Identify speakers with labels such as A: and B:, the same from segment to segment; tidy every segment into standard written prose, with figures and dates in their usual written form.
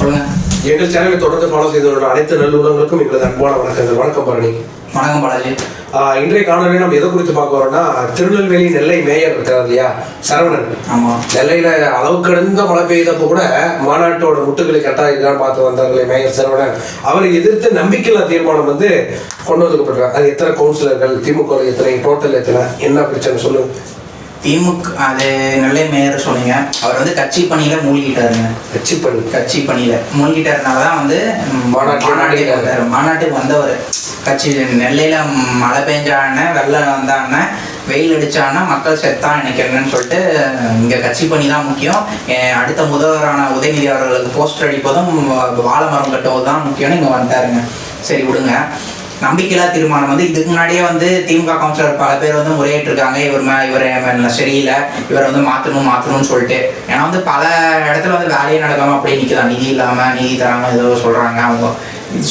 A: சொல்லுங்க.
B: எங்கள் சேனலை தொடர்ந்து ஃபாலோ செய்து வரும் அனைத்து நல்லுள்ளங்களுக்கும் எங்களது அன்பான வணக்கங்கள். வணக்கம் பரணி.
A: வணக்கம் பாலாஜி.
B: இன்றைய காணொலியில் நம்ம எதை குறித்து பார்க்க வரோம்னா, திருநெல்வேலி நெல்லை மேயர் இருக்கிறார் இல்லையா, சரவணன்.
A: ஆமா,
B: நெல்லையில அளவு கடந்த மழை பெய்தப்போ கூட மாநாட்டோட முட்டுகளை கரெக்டாக இருக்கான்னு பார்த்து வந்தார்களே மேயர் சரவணன், அவரை எதிர்த்து நம்பிக்கையில்லா தீர்மானம் கொண்டு வந்துக்கப்பட்டார். அது எத்தனை கவுன்சிலர்கள், திமுக எத்தனை, டோட்டல் எத்தனை, என்ன பிரச்சனை சொல்லுங்க.
A: திமுக அது நெல்லை மேயர் சொன்னீங்க. அவர் கட்சி பணியில மூழ்கிட்டாருங்க. கட்சி பணியில மூழ்கிட்டாருனாலதான் மாநாட்டுக்கு வந்தவர். கட்சி நெல்லையில மழை பெஞ்சான, வெள்ளம் வந்தான, வெயில் அடிச்சானா, மக்கள் செத்தான் நினைக்கிறேன்னு சொல்லிட்டு இங்க கட்சி பணி தான் முக்கியம். அடுத்த முதல்வரான உதயநிதி அவர்களுக்கு போஸ்டர் அடிப்பதும் வாழை மரம் கட்டுவது தான் முக்கியம்னு இங்க வந்துட்டாருங்க. சரி விடுங்க. நம்பிக்கையில்லா தீர்மானம் இதுக்கு முன்னாடியே திமுக கவுன்சிலர் பல பேர் முறையிட்டிருக்காங்க. இவர் சரியில்லை, இவர் மாற்றணும்னு சொல்லிட்டு. ஏன்னா பல இடத்துல வேலையே நடக்காம அப்படியே நிற்கலாம். நிதி இல்லாம, நிதி தராம ஏதோ சொல்றாங்க. அவங்க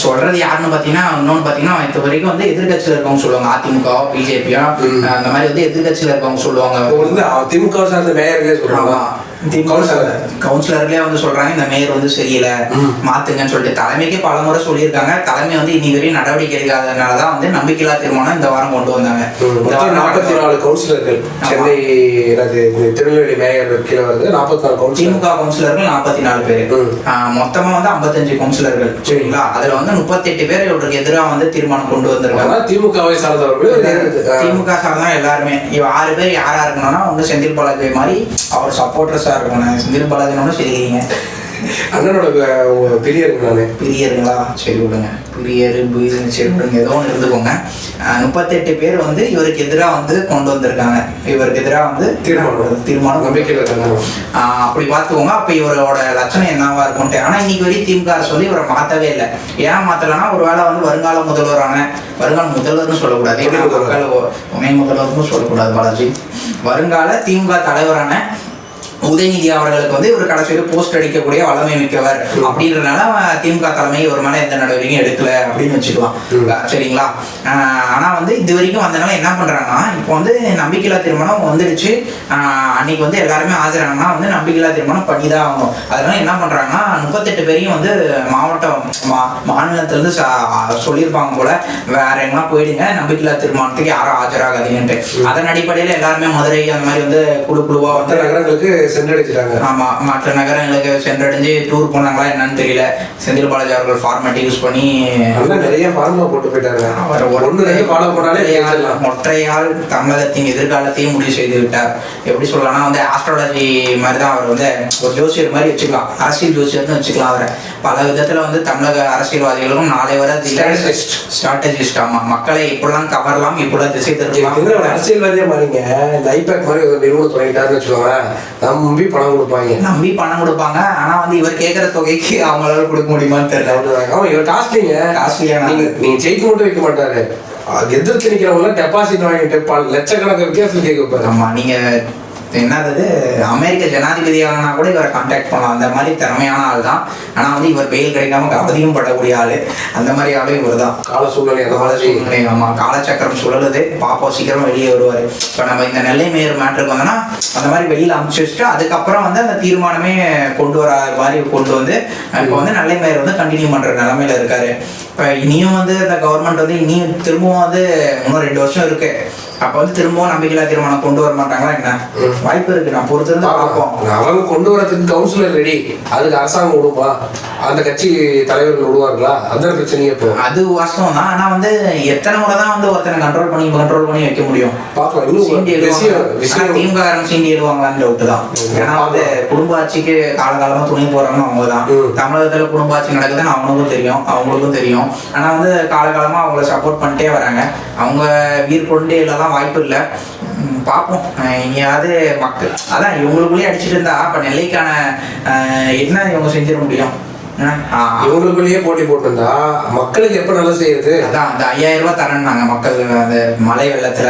A: சொல்றது யாருன்னு பாத்தீங்கன்னா, இன்னொன்னு பாத்தீங்கன்னா, இது வரைக்கும் எதிர்கட்சியில இருக்கவங்க சொல்லுவாங்க. அதிமுக, பிஜேபியா அந்த மாதிரி எதிர்கட்சியில இருக்கவங்க சொல்லுவாங்க.
B: திமுக சார்ந்த மேயர்களே சொல்றாங்க,
A: கவுன்சிலர்களே சொல்றாங்க இந்த மேயர் சரியில்லை, மாத்துங்கன்னு சொல்லிட்டு தலைமைக்கே பல முறை சொல்லியிருக்காங்க. தலைமை இன்னைக்கு வரையும் நடவடிக்கை எடுக்காதனாலதான் நம்பிக்கையில்லா தீர்மானம் இந்த வாரம் கொண்டு வந்தாங்க.
B: 44 கவுன்சிலர்கள் சென்னை திருநெல்வேலி மேயர் கீழே வருது. 44
A: திமுக கவுன்சிலர்கள் 44 பேரு. மொத்தமா 55 கவுன்சிலர்கள். சரிங்களா? அதுல 38 பேர் இவருக்கு எதிராக தீர்மானம் கொண்டு வந்திருக்காங்க.
B: திமுகவை சார்ந்தவர்கள்,
A: திமுக சார்ந்தா எல்லாருமே. 6 பேர் யாரா இருக்கணும்னா செந்தில் பாலாஜி மாதிரி அவர் சப்போர்டர்ஸா இருக்கணும். செந்தில் பாலாஜினோட சரிங்க.
B: அண்ணனோட
A: பிரியருங்களா? சரி விடுங்க. பிரியர் சரி விடுங்க, ஏதோ ஒன்று இருந்துக்கோங்க. 38 பேர் இவருக்கு எதிராக கொண்டு வந்திருக்காங்க. இவருக்கு எதிராக தீர்மானம் அப்படி பார்த்துக்கோங்க. அப்ப இவரோட லட்சணம் என்னவா இருக்கும்ட்டு. ஆனா இன்னைக்கு வரையும் திமுக சொல்லி இவரை மாத்தவே இல்லை. ஏன் மாத்தலன்னா, ஒரு வேளை வருங்கால முதல்வர்னு சொல்லக்கூடாது, துணை முதல்வர்னு சொல்லக்கூடாது பாலாஜி. வருங்கால திமுக தலைவரான உதயநிதி அவர்களுக்கு இவர் கடைசியில் போஸ்ட் அடிக்கக்கூடிய வல்லமை மிக்கவர் அப்படின்றதுனால திமுக தலைமை ஒரு மேல எந்த நடவடிக்கையும் எடுக்கல அப்படின்னு வச்சுக்கலாம். சரிங்களா? ஆனா இது வரைக்கும் வந்தனால என்ன பண்றாங்கன்னா, இப்போ நம்பிக்கையில்லா தீர்மானம் வந்துடுச்சு. அன்னைக்கு எல்லாருமே ஆஜரானா நம்பிக்கையில்லா தீர்மானம் பண்ணிதான் ஆகணும். அதனால என்ன பண்றாங்கன்னா, 38 பேரையும் மாநிலத்துல இருந்து சொல்லியிருப்பாங்க போல, வேற எங்கன்னா போயிடுங்க, நம்பிக்கையில்லா தீர்மானத்துக்கு யாரும் ஆஜராகாதீங்கன்ட்டு. அதன் அடிப்படையில எல்லாருமே மதுரை அந்த மாதிரி குழுவா
B: நகரங்களுக்கு சென்றடைச்சிட்டாங்க.
A: ஆமா, மற்ற நகரங்களுக்கு சென்றடைஞ்சு டூர் போனாங்களா என்னன்னு தெரியல. செந்தில் பாலாஜி அவர்கள் ஃபார்மேட் யூஸ் பண்ணி
B: நிறைய ஃபார்மா போட்டு போயிட்டாங்க.
A: ஒற்றையால் தமிழகத்தின் எதிர்காலத்தையும் முடிவு செய்து விட்டார். எப்படி சொல்லலாம்னா, ஆஸ்ட்ராலஜி மாதிரிதான் அவர் ஒரு ஜோசியர் மாதிரி வச்சுக்கலாம், அரசியல் ஜோசியர்னு வச்சுக்கலாம். அவரை பல விதத்துல தமிழக அரசியல்வாதிகளும் நாளை வர ஸ்ட்ராட்டஜிஸ்ட். ஆமா, மக்களை இப்படிலாம் கவரலாம், இப்படிலாம் திசை திருப்பலாம்.
B: அரசியல்வாதியா மாறிங்க. இந்த ஐபேக் மாதிரி ஒரு நிறுவனம் தொடங்கிட்டாருன்னு வச்சுக்கோங்க, நம்பி பணம் கொடுப்பாங்க. ஆனா இவர் கேட்கிற தொகைக்கு அவங்களால கொடுக்க முடியுமான்னு தெரியல. இவர் காஸ்ட்லியான நீங்க ஜெயிக்க மட்டும் வைக்க மாட்டாரு, எதிர்த்து நிக்கிறவங்க டெபாசிட் வாங்கிட்டு லட்சக்கணக்கு வித்தியாசம் கேட்க வைப்பாரு.
A: ஆமா, நீங்க என்னது அமெரிக்க ஜனாதிபதியானா கூட இவரை கான்டாக்ட் பண்ணலாம். அந்த மாதிரி திறமையான ஆள் தான். ஆனா இவர் பெயில் கிடைக்காம அவதியும் படக்கூடிய ஆளு. அந்த மாதிரி ஆளு இவர் தான்.
B: கால சூழ்நிலை.
A: ஆமா, காலச்சக்கரம் சுழலுது. பாப்பா சீக்கிரம் வெளியே வருவாரு. இப்ப நம்ம இந்த நெல்லை மேயர் மேட்டருக்கு வந்தோம்னா, அந்த மாதிரி வெளியில அனுப்பிச்சு வச்சுட்டு அதுக்கப்புறம் அந்த தீர்மானமே கொண்டு வர மாதிரி கொண்டு இப்ப நெல்லை மேயர் கண்டினியூ பண்ற நிலைமையில இருக்காரு. இப்ப இனியும் இந்த கவர்மெண்ட் இனியும் திரும்பவும் இன்னும் 2 வருஷம் இருக்கு. அப்ப திரும்பவும் நம்பிக்கையில்லா தீர்மானம் கொண்டு வர மாட்டாங்களா என்ன? வாய்ப்பு இருக்கு. நான் பொறுத்திருந்து பார்ப்போம்.
B: அவங்க கொண்டு வரதுக்கு கவுன்சிலர் ரெடி, அதுக்கு அரசாங்கம் விடுமா, அந்த கட்சி தலைவர்கள் விடுவார்களா, அந்த பிரச்சனையே இப்போ.
A: அது வாஸ்தவம் தான். ஆனா எத்தனை முறை தான் ஒருத்தனை கண்ட்ரோல் பண்ணி வைக்க முடியும்? திமுக சீண்டி எழுவாங்களான்னு டவுட் தான். ஏன்னா குடும்ப ஆட்சிக்கு காலகாலமா துணை போறாங்க அவங்கதான். தமிழகத்துல குடும்ப ஆட்சி நடக்குதுன்னு அவங்களுக்கும் தெரியும். ஆனா காலகாலமா அவங்கள சப்போர்ட் பண்ணிட்டே வராங்க. அவங்க வீர் கொண்டே இல்லதான், வாய்ப்பு இல்லை. பார்ப்போம். இனியாவது மக்கள் அதான் இவங்களுக்குள்ளேயே அடிச்சுட்டு இருந்தா அப்ப நெல்லைக்கான என்ன இவங்க செஞ்சிட முடியும்?
B: இவங்களுக்குள்ளேயே போட்டி போட்டிருந்தா மக்களுக்கு எப்ப நல்லா செய்யுது?
A: அதான் அந்த 5000 ரூபாய் தரேன்னாங்க மக்கள் அந்த மழை வெள்ளத்துல.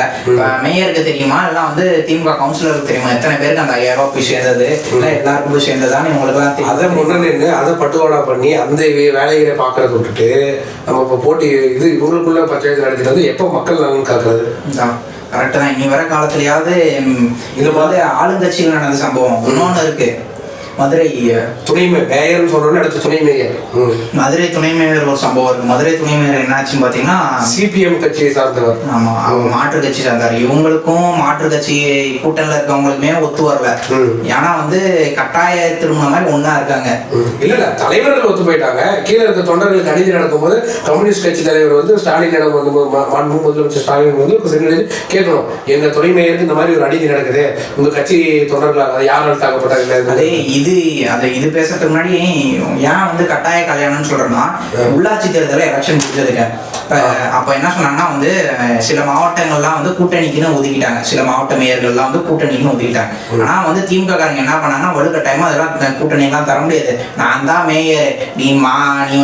A: மேயருக்கு தெரியுமா, எல்லாம் திமுக கவுன்சிலருக்கு தெரியுமா எத்தனை பேருக்கு அந்த 5000 ரூபாய் போய் சேர்ந்தது? எல்லாருக்கும் போய் சேர்ந்ததான்னு இவங்களுக்கு
B: அதை முன்னே அதை பட்டுவாடா பண்ணி அந்த வேலைகளை பாக்குறத விட்டுட்டு நம்ம இப்ப போட்டி இவங்களுக்குள்ள பஞ்சாயத்து நடத்திட்டு எப்ப மக்கள் நலன் காக்குறது?
A: கரெக்ட் தான். இனி வர காலத்துலயாவது இது மாதிரி ஆளுங்கட்சிகள் நடந்த சம்பவம் இன்னொன்னு இருக்கு. மதுரை
B: துணை மேயர்னு சொல்றோம்னு அடுத்து துணை மேயர்.
A: மதுரை துணை மேயர் ஒரு சம்பவம் இருக்கு. மதுரை துணை மேயர் என்னாச்சுன்னு பாத்தீங்கன்னா
B: சிபிஎம் கட்சியை சார்ந்தவர்.
A: ஆமா, அவங்க மாற்று கட்சி சார்ந்தார். இவங்களுக்கும் மாற்று கட்சி கூட்டணியில இருக்கவங்களுக்குமே ஒத்து வரல. ஏன்னா வந்து கட்டாய திருமணம் மாதிரி ஒன்னா இருக்காங்க.
B: இல்ல தலைவர்கள் ஒத்து போயிட்டாங்க. கீழே இருக்க தொண்டர்களுக்கு அநீதி நடக்கும்போது கம்யூனிஸ்ட் கட்சி தலைவர் வந்து ஸ்டாலினிடம் வந்து முதலமைச்சர் ஸ்டாலின் வந்து கேட்கணும், எங்க துணை மேயருக்கு இந்த மாதிரி ஒரு அநீதி நடக்குது, உங்க கட்சி தொண்டர்களால் யாரால் தாக்கப்பட்டாங்க.
A: அதே இது பேசுறதுக்கு முன்னாடி ஏன் வந்து கட்டாய கல்யாணம்னு சொல்றேன்னா, உள்ளாட்சி தேர்தலில் எலெக்ஷன் முடிஞ்சதுங்க. அப்ப என்ன சொன்னாங்கன்னா வந்து சில மாவட்டங்கள்லாம் வந்து கூட்டணிக்குன்னு ஒதுக்கிட்டாங்க. சில மாவட்ட மேயர்கள்லாம் வந்து கூட்டணிக்குன்னு ஒதுக்கிட்டாங்க. ஆனா வந்து திமுக காரங்க என்ன பண்ணாங்கன்னா, வலுக்கட்டாயமா அதெல்லாம் கூட்டணி எல்லாம் தர முடியாது, நான் தான் மேயர், நீ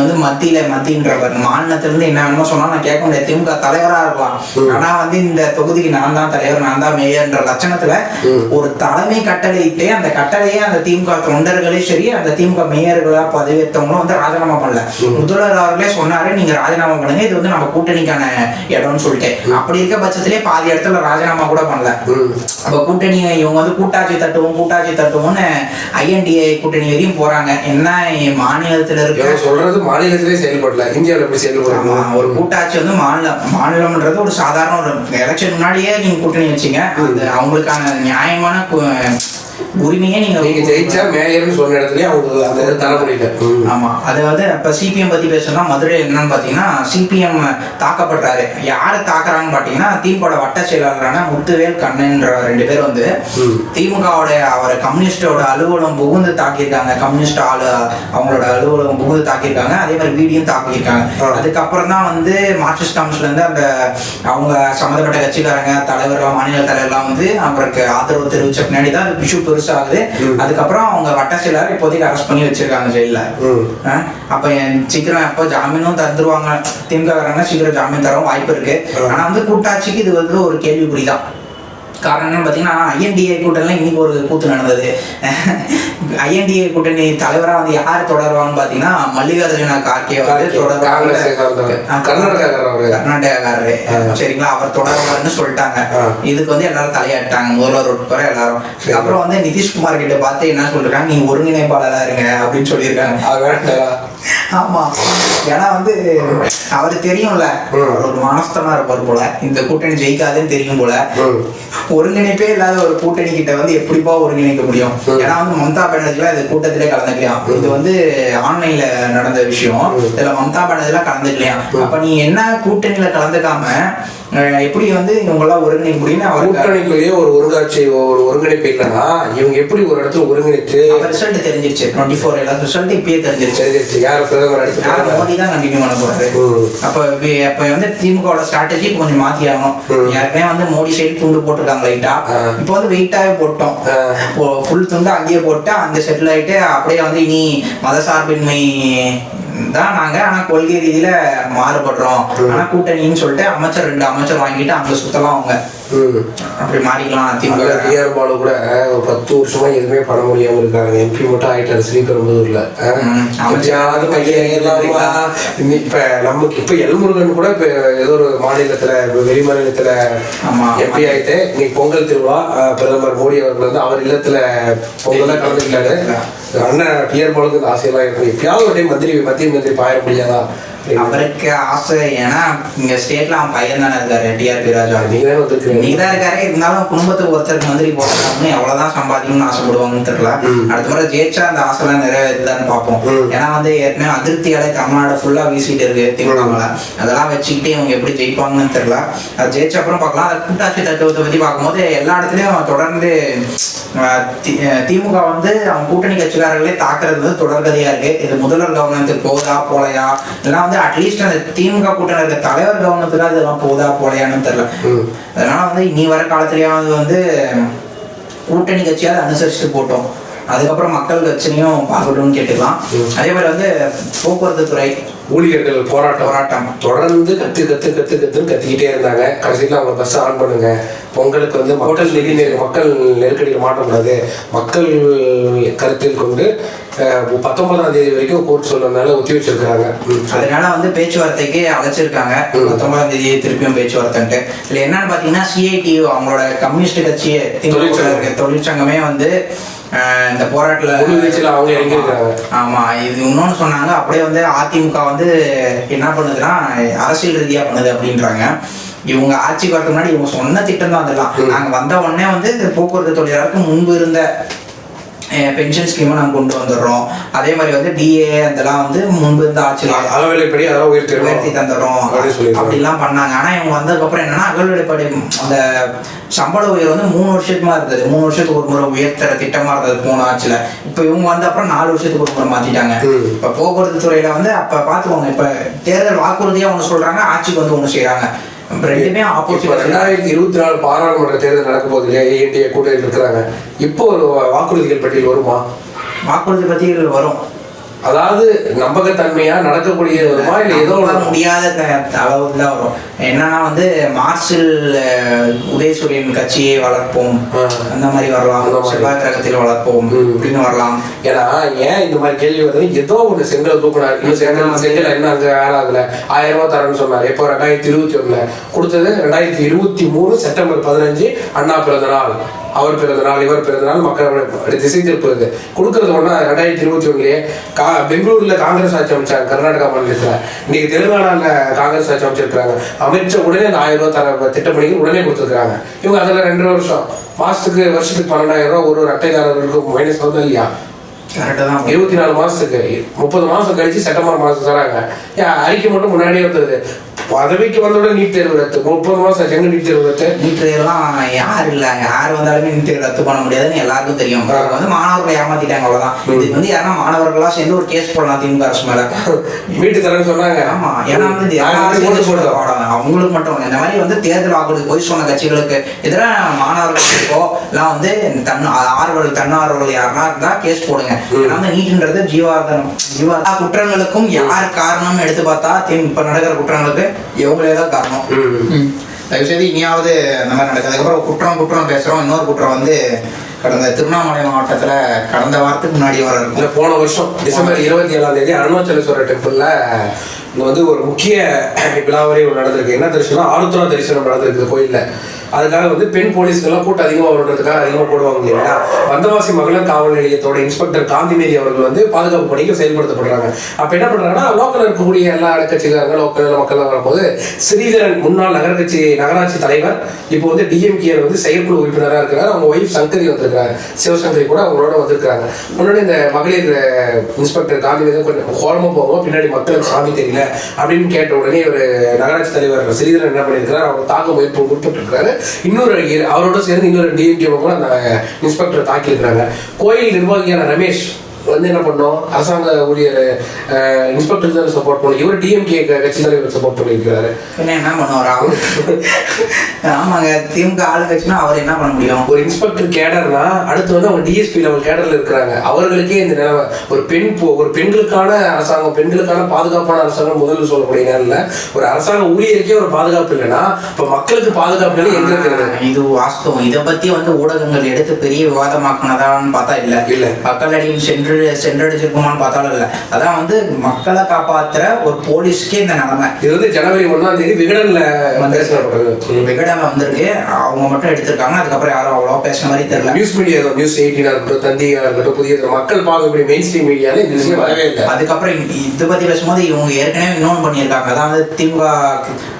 A: வந்து மத்தின்ற மாநிலத்துல இருந்து என்ன வேணுமோ சொன்னா நான் கேட்க முடியாது, திமுக தலைவரா இருக்கலாம், ஆனா வந்து இந்த தொகுதிக்கு நான் தான் தலைவர், நான் தான் மேயர்ன்ற லட்சணத்துல ஒரு தலைமை கட்டளையிட்டு அந்த கட்டளையே அந்த திமுக தொண்டர்களே சரி, அந்த திமுக மேயர்களா பதவியேற்றவங்களும் வந்து ராஜினாமா பண்ணல. முதல்வர் அவர்களே சொன்னாரு, நீங்க ராஜினாமா பண்ணுங்க, இது வந்து நம்ம கூட்டணிக்கான இடம்னு சொல்லிட்டு. அப்படி இருக்க பட்சத்திலே பாதி இடத்துல ராஜினாமா கூட பண்ணல. அப்ப கூட்டணி இவங்க வந்து கூட்டாட்சி தட்டுவோம்னு INDA கூட்டணி வரையும் போறாங்க. என்ன மாநிலத்துல இருக்க
B: சொல்றது மாநிலத்திலே செயல்படல, இந்தியாவில் எப்படி செயல்படுறாங்க?
A: ஒரு கூட்டாட்சி வந்து மாநிலம்ன்றது ஒரு சாதாரண ஒரு எலெக்ஷன் முன்னாடியே நீங்க கூட்டணி வச்சீங்க, அந்த அவங்களுக்கான நியாயமான உரிமையே நீங்க
B: ஜெயிச்சா மேயர்னு சொன்ன இடத்துல அவங்க அந்த தர முடியல.
A: ஆமா, அதாவது இப்ப சிபிஎம் பத்தி பேசணும்னா மதுரை என்னன்னு பாத்தீங்கன்னா, சிபிஎம் தாக்கப்படுறாரு. யாரு தாக்குறாங்கன்னு பாத்தீங்கன்னா, திமுக வட்ட செயலாளரான முத்துவேல் கண்ணன்ற 2 பேர் வந்து திமுகவோட அவரை கம்யூனிஸ்டோட அலுவலகம் புகுந்து தாக்கியிருக்காங்க. கம்யூனிஸ்ட் அவங்களோட அலுவலகம் புகுந்து தாக்கியிருக்காங்க. அதே மாதிரி வீடியும் தாக்கியிருக்காங்க. அதுக்கப்புறம் தான் வந்து மார்க்சிஸ்ட் கம்யூனிஸ்ட்ல இருந்து அந்த அவங்க சம்மந்தப்பட்ட கட்சிக்காரங்க தலைவர்கள் மாநில தலைவர்லாம் வந்து அவருக்கு ஆதரவு தெரிவிச்ச பின்னாடி தான் விஷயம் பெருசாகுது. அதுக்கப்புறம் அவங்க வட்ட செயலாளர் இப்போதைக்கு அரெஸ்ட் பண்ணி வச்சிருக்காங்க ஜெயில. அப்ப சீக்கிரம் எப்போ ஜாமீனும் தந்துருவாங்க திமுக சீக்கிரம் ஜாமீன் தரவும் வாய்ப்பு இருக்கு. ஆனா வந்து கூட்டாட்சிக்கு இது வந்து ஒரு கேள்விக்குறிதான். காரணம் என்னன்னு பாத்தீங்கன்னா, INDA கூட்டணில இன்னைக்கு ஒரு கூத்து நடந்தது. INDA கூட்டணி தலைவரா வந்து யாரு தொடருவான்னு பாத்தீங்கன்னா, மல்லிகார்ஜுன கார்கே வந்து கர்நாடகாரரு. சரிங்களா, அவர் தொடர்வாருன்னு சொல்லிட்டாங்க. இதுக்கு வந்து எல்லாரும் தலையாட்டாங்க, முதல்வர் உட்பட எல்லாரும். அப்புறம் வந்து நிதிஷ்குமார் கிட்ட பார்த்து என்ன சொல்றாங்க, நீங்க ஒருங்கிணைப்பாளரா இருங்க அப்படின்னு சொல்லியிருக்காங்க. ஆமா, ஏன்னா வந்து அவரு தெரியும்ல, ஒரு மனஸ்தமா இருப்பார் போல, இந்த கூட்டணி ஜெயிக்காதுன்னு தெரியும் போல. ஒருங்கிணைப்பே இல்லாத ஒரு கூட்டணி கிட்ட வந்து எப்படிப்பா ஒருங்கிணைக்க முடியும்? ஏன்னா வந்து மம்தா பானர்ஜிலாம் இது கூட்டத்திலே கலந்துக்கலாம். இது வந்து ஆன்லைன்ல நடந்த விஷயம். இதுல மம்தா பானர்ஜிலாம் கலந்துக்கலாம். அப்ப நீ என்ன கூட்டணியில கலந்துக்காம எப்படி வந்து இவங்கெல்லாம் ஒருங்கிணைக்க முடியும்னு அவர்
B: கூட்டணிக்குள்ளேயே ஒரு ஒருங்கிணைப்பு இல்லைன்னா இவங்க எப்படி ஒரு இடத்துல ஒருங்கிணைத்து
A: ரிசல்ட் தெரிஞ்சிருச்சு. 24 ரிசல்ட் இப்பயே தெரிஞ்சிருச்சு.
B: யார் பிரதமர்
A: மோடி தான் கண்டினியூ பண்ண போறாரு. அப்ப வந்து திமுக ஸ்ட்ராட்டஜி கொஞ்சம் மாத்தி ஆகணும். ஏற்கனவே வந்து மோடி சைடு துண்டு போட்டிருக்காங்க லைட்டா, இப்போ வந்து வெயிட்டாவே போட்டோம். ஃபுல் துண்டு அங்கேயே போட்டு அங்க செட்டில் ஆயிட்டு அப்படியே வந்து இனி மதசார்பின்மை தான் நாங்க, ஆனா கொள்கை ரீதியில மாறுபடுறோம், ஆனா கூட்டணின்னு சொல்லிட்டு 2 அமைச்சர் வாங்கிட்டு அங்க சுத்தலாம் அவங்க அப்படி மாறிக்கலாம்.
B: டிஆர் பாலு கூட 10 வருஷமா எதுவுமே பண்ண முடியாம இருக்காங்க. MP மட்டும் ஆயிட்டாரு ஸ்ரீபெரும்புதூர்ல. இப்ப நமக்கு இப்ப எல்முருகன் கூட இப்ப ஏதோ ஒரு மாநிலத்துல வெளி மாநிலத்துல MP ஆயிட்டு இன்னைக்கு பொங்கல் திருவிழா பிரதமர் மோடி அவர்கள் வந்து அவர் இல்லத்துல பொங்கல் கலந்துக்கிட்டாரு. அண்ணன் டிஆர் பாலுக்கு இந்த ஆசையெல்லாம் இருக்கு, எப்பயாவது ஒரு டைம் மத்திய மந்திரி பாய முடியாதா?
A: அவருக்கு ஆசை, ஏன்னா இங்க ஸ்டேட்ல அவன் பையன் தானே இருக்காரு, டிஆர்பி ராஜா. நீதான் இருக்காரு, இருந்தாலும் குடும்பத்துக்கு ஒருத்தருக்கு மந்திரி போடுறாங்கன்னு எவ்வளவுதான் சம்பாதிக்கணும்னு ஆசைப்படுவாங்கன்னு தெரியல. அடுத்த முறை ஜெயிச்சா அந்த ஆசைலாம் நிறைவேறுதான்னு பார்ப்போம். ஏன்னா வந்து ஏற்கனவே அதிருப்தியாலே தமிழ்நாடு ஃபுல்லா வீசிட்டு இருக்கு திமுக. அதெல்லாம் வச்சுக்கிட்டு இவங்க எப்படி ஜெயிப்பாங்கன்னு தெரியல. அது ஜெயிச்ச அப்புறம் பார்க்கலாம். அதை கூட்டாட்சி தத்துவத்தை பத்தி பார்க்கும்போது எல்லா இடத்துலயும் தொடர்ந்து திமுக வந்து அவங்க கூட்டணி கட்சிக்காரர்களே தாக்குறது வந்து தொடர்கதையா இருக்கு. இது முதல்வர் கவர்னத்துக்கு போதா போலையா, இதெல்லாம் வந்து அட்லீஸ்ட் அந்த திமுக கூட்டணி இருக்க தலைவர் கவர்னத்துக்கு அதெல்லாம் போதா போலையான்னு தெரியல. அதனால வந்து இனி வர காலத்திலேயாவது வந்து கூட்டணி கட்சியாவது அனுசரிச்சுட்டு போட்டோம், அதுக்கப்புறம் மக்கள் கட்சியும் பார்க்கட்டும்னு கேட்டுக்கலாம். அதே மாதிரி வந்து போக்குவரத்து துறை
B: ஊழியர்கள் போராட்டம் தொடர்ந்து கத்துன்னு கத்திக்கிட்டே இருந்தாங்க. கடைசியில் அவங்க பஸ் ஆன் பண்ணுங்க, பொங்கலுக்கு வந்து மக்கள் நெருக்கடியில் மாட்டக்கூடாது, மக்கள் கருத்தில் கொண்டு 19ஆம் தேதி வரைக்கும் கோர்ட் சொன்னதுனால ஒத்தி வச்சிருக்காங்க.
A: அதனால வந்து பேச்சுவார்த்தைக்கு அழைச்சிருக்காங்க. 19ஆம் தேதி திருப்பியும் பேச்சுவார்த்தைன்ட்டு. இதுல என்னன்னு பாத்தீங்கன்னா, CITU அவங்களோட கம்யூனிஸ்ட் கட்சி தொழிற்சங்கமே வந்து இந்த போராட்டத்தில்
B: அவங்க இறங்கியிருக்காங்க.
A: ஆமா, இது இன்னொன்னு சொன்னாங்க. அப்படியே வந்து அதிமுக வந்து என்ன பண்ணுதுன்னா அரசியல் ரீதியா பண்ணுது அப்படின்றாங்க. இவங்க ஆட்சிக்கு வரதுக்கு முன்னாடி இவங்க சொன்ன திட்டம் தான் அதெல்லாம். நாங்க வந்த உடனே வந்து போக்குவரத்து தொழிலாளருக்கு முன்பு இருந்த பென்ஷன் ஸ்கீமை நாங்கள் கொண்டு வந்துடுறோம். அதே மாதிரி வந்து டிஏ அதெல்லாம் வந்து முன்பு இருந்த ஆட்சியில்
B: அகவிலைப்படி அதெல்லாம் உயர்த்தி
A: தந்துடுறோம் அப்படிலாம் பண்ணாங்க. ஆனால் இவங்க வந்ததுக்கப்புறம் என்னன்னா அகவிலைப்படி அந்த சம்பள உயர் வந்து 3 வருஷத்துமா இருந்தது. 3 வருஷத்துக்கு ஒரு முறை உயர்த்துற திட்டமா இருந்தது போன ஆட்சியில். இப்போ இவங்க வந்த அப்புறம் 4 வருஷத்துக்கு ஒரு முறை மாத்திட்டாங்க. இப்போ போக்குவரத்து துறையில வந்து அப்ப பாத்துக்கோங்க, இப்ப தேர்தல் வாக்குறுதியா ஒண்ணு சொல்றாங்க, ஆட்சிக்கு வந்து ஒண்ணு செய்யறாங்க. ரெண்டுமே ஆப்போசிட்.
B: 2024 பாராளுமன்ற தேர்தல் நடக்க போகுது இல்லையா, ஏஎன்டிஏ கூட்டத்தில் இருக்கிறாங்க. இப்போ ஒரு வாக்குறுதிகள் பட்டியல் வருமா?
A: வாக்குறுதி பட்டியல் வரும்.
B: அதாவது நம்பகத்தன்மையா நடக்கக்கூடிய வருமா இல்லை ஏதோ
A: முடியாத அளவுக்கு தான் வரும். என்னன்னா வந்து மார்ஷல் உதயசூரியன் கட்சியை வளர்ப்போம் அந்த மாதிரி வரலாம், செவ்வாய் கிரகத்தில் வளர்ப்போம் அப்படின்னு வரலாம்.
B: ஏன்னா ஏன் இந்த மாதிரி கேள்வி வருது, ஏதோ ஒன்று செங்கல் தூக்குனாரு, இன்னும் செங்கல் என்ன அங்கே ஆறாதுல 1000 ரூபாய் தரேன்னு சொன்னார். எப்போ 2021 கொடுத்தது 2023 செப்டம்பர் 15 அண்ணா பிறந்த நாள், அவர் பிறந்த நாள், இவர் பிறந்த நாள், மக்கள் திசை திருப்புறது கொடுக்கறது ஒன்றா. 2021 பெங்களூர்ல காங்கிரஸ் ஆட்சி அமைச்சாங்க, கர்நாடகா மாநிலத்தில். இன்னைக்கு தெலுங்கானால காங்கிரஸ் ஆட்சி அமைச்சிருக்காங்க. அமைச்ச உடனே அந்த 1000 ரூபாய் தர திட்டப்பணிகள் உடனே கொடுத்துருக்காங்க. இவங்க அதில் 2 வருஷம் வருஷத்துக்கு 12,000 ரூபாய் ஒரு அட்டைதாரர்களுக்கு மைனஸ் வந்து இல்லையா? 24 மாசத்துக்கு 30 மாசம் கழிச்சு செப்டம்பர் மாசம் தராங்க. அறிக்கை மட்டும் முன்னாடியே வந்தது. பதவிக்கு வந்தோட நீட் தேர்வு ரத்து. 30 மாசம் எங்க நீட் தேர்வு ரத்து?
A: நீட் தேர்வுலாம் யார் இல்லை, யார் வந்தாலுமே நீட் தேர்வு ரத்து பண்ண முடியாதுன்னு எல்லாருக்கும் தெரியும். வந்து மாணவர்களை ஏமாத்திட்டாங்க, அவ்வளவுதான். இதுக்கு வந்து யாரா மாணவர்களா சேர்ந்து ஒரு கேஸ் போடலாம் திமுக அரசு மேல.
B: வீட்டு தரேன்னு சொன்னாங்க.
A: ஆமா, ஏன்னா வந்து அவங்களுக்கு மட்டும் இந்த மாதிரி வந்து தேர்தல் வாக்குறுதி போய் சொன்ன கட்சிகளுக்கு எதிராக மாணவர்களுக்கோ எல்லாம் வந்து தன்னார்வர்கள் யாருன்னா இருந்தா கேஸ் போடுங்க. ஏன்னா வந்து நீட்ன்றது ஜீவாதாரம் குற்றங்களுக்கும் யார் காரணம் எடுத்து பார்த்தா இப்ப நடக்கிற குற்றங்களுக்கு இவங்களே தான் காரணம். தயவுசெய்து இனியாவது அந்த மாதிரி நடக்குது. அதுக்கப்புறம் குற்றம் பேசுறோம். இன்னொரு குற்றம் வந்து கடந்த திருவண்ணாமலை மாவட்டத்துல கடந்த வாரத்துக்கு முன்னாடி வர இருக்கும்,
B: போன வருஷம் டிசம்பர் 27 அருணாச்சலேஸ்வரர் டெம்பிள்ல இங்க வந்து ஒரு முக்கிய விழாவரே நடந்திருக்கு. என்ன தரிசனம்? ஆருத்ரா தரிசனம் நடந்திருக்கு கோயில்ல. அதுக்காக வந்து பெண் போலீஸ்கெல்லாம் கூட்டம் அதிகமாக வருன்றதுக்காக அதிகமாக போடுவாங்க இல்லையா. வந்தவாசி மகளிர் காவல் நிலையத்தோட இன்ஸ்பெக்டர் காந்திமேரி அவர்கள் வந்து பாதுகாப்பு பணிக்கு செயல்படுத்தப்படுறாங்க. அப்ப என்ன பண்றாங்கன்னா, லோக்கல் இருக்கக்கூடிய எல்லா கட்சிக்காரங்க லோக்கல் மக்கள் வரும்போது ஸ்ரீதரன் முன்னாள் நகராட்சி தலைவர், இப்போ வந்து டிஎம்கே வந்து செயற்குழு உறுப்பினராக இருக்கிறார். அவங்க ஒய்ஃப் சங்கரி வந்திருக்காங்க, சிவசங்கரி கூட அவங்களோட வந்திருக்காங்க. முன்னாடி இந்த மகளிர் இன்ஸ்பெக்டர் காந்திமேரி கொஞ்சம் கோலமா போவோம், பின்னாடி மக்களுக்கு சாமி தெரியல அப்படின்னு கேட்ட உடனே ஒரு நகராட்சி தலைவர் ஸ்ரீதரன் என்ன பண்ணியிருக்கிறார், அவங்க தாக்க முயற்சி உட்பட்டு அவரோட சேர்ந்து இன்னொரு டிஎம்கே அந்த இன்ஸ்பெக்டர் தாக்கி இருக்கிறாங்க. கோயில் நிர்வாகியான ரமேஷ் வந்து என்ன பண்ணோம், அரசாங்க ஊழியர் இன்ஸ்பெக்டர் தான் சப்போர்ட் பண்ணி, இவர் டிஎம்கே கட்சி தலைவர் சப்போர்ட் பண்ணியிருக்கிறாரு.
A: என்ன பண்ணுவார் அவர்? ஆமாங்க, திமுக ஆளுங்கட்சினா அவர் என்ன பண்ண முடியும்?
B: ஒரு இன்ஸ்பெக்டர் கேடர்னா அடுத்து வந்து அவங்க டிஎஸ்பி லெவல் கேடர்ல இருக்கிறாங்க. அவர்களுக்கே இந்த நிலைமை. ஒரு பெண்களுக்கான அரசாங்கம், பெண்களுக்கான பாதுகாப்பான அரசாங்கம் முதல்ல சொல்லக்கூடிய நேரில் ஒரு அரசாங்க ஊழியருக்கே ஒரு பாதுகாப்பு இல்லைன்னா இப்ப மக்களுக்கு பாதுகாப்பு எங்க இருக்கிறது?
A: இது வாஸ்தவம். இதை பத்தி வந்து ஊடகங்கள் எடுத்து பெரிய விவாதமாக்குனதான்னு பார்த்தா இல்ல மக்களடியும் சென்றடிச்சிருக்குமான்னு பார்த்தாலும் இல்லை. அதான் வந்து மக்களை காப்பாற்றுற ஒரு போலீஸ்க்கே இந்த நிலைமை.
B: இது வந்து ஜனவரி 1 விகடன்ல
A: வந்திருக்கு. அவங்க மட்டும் எடுத்திருக்காங்க. அதுக்கப்புறம் யாரும் அவ்வளோ பேசுன மாதிரி தெரியல.
B: நியூஸ் மீடியா, நியூஸ் 18 இருக்கட்டும், தந்தியா இருக்கட்டும், புதிய மக்கள் பார்க்கக்கூடிய மெயின் ஸ்ட்ரீம் மீடியால இந்த விஷயம் வரவே இல்லை.
A: அதுக்கப்புறம் இதை பத்தி பேசும்போது இவங்க ஏற்கனவே இன்னொன்று பண்ணியிருக்காங்க. அதாவது திமுக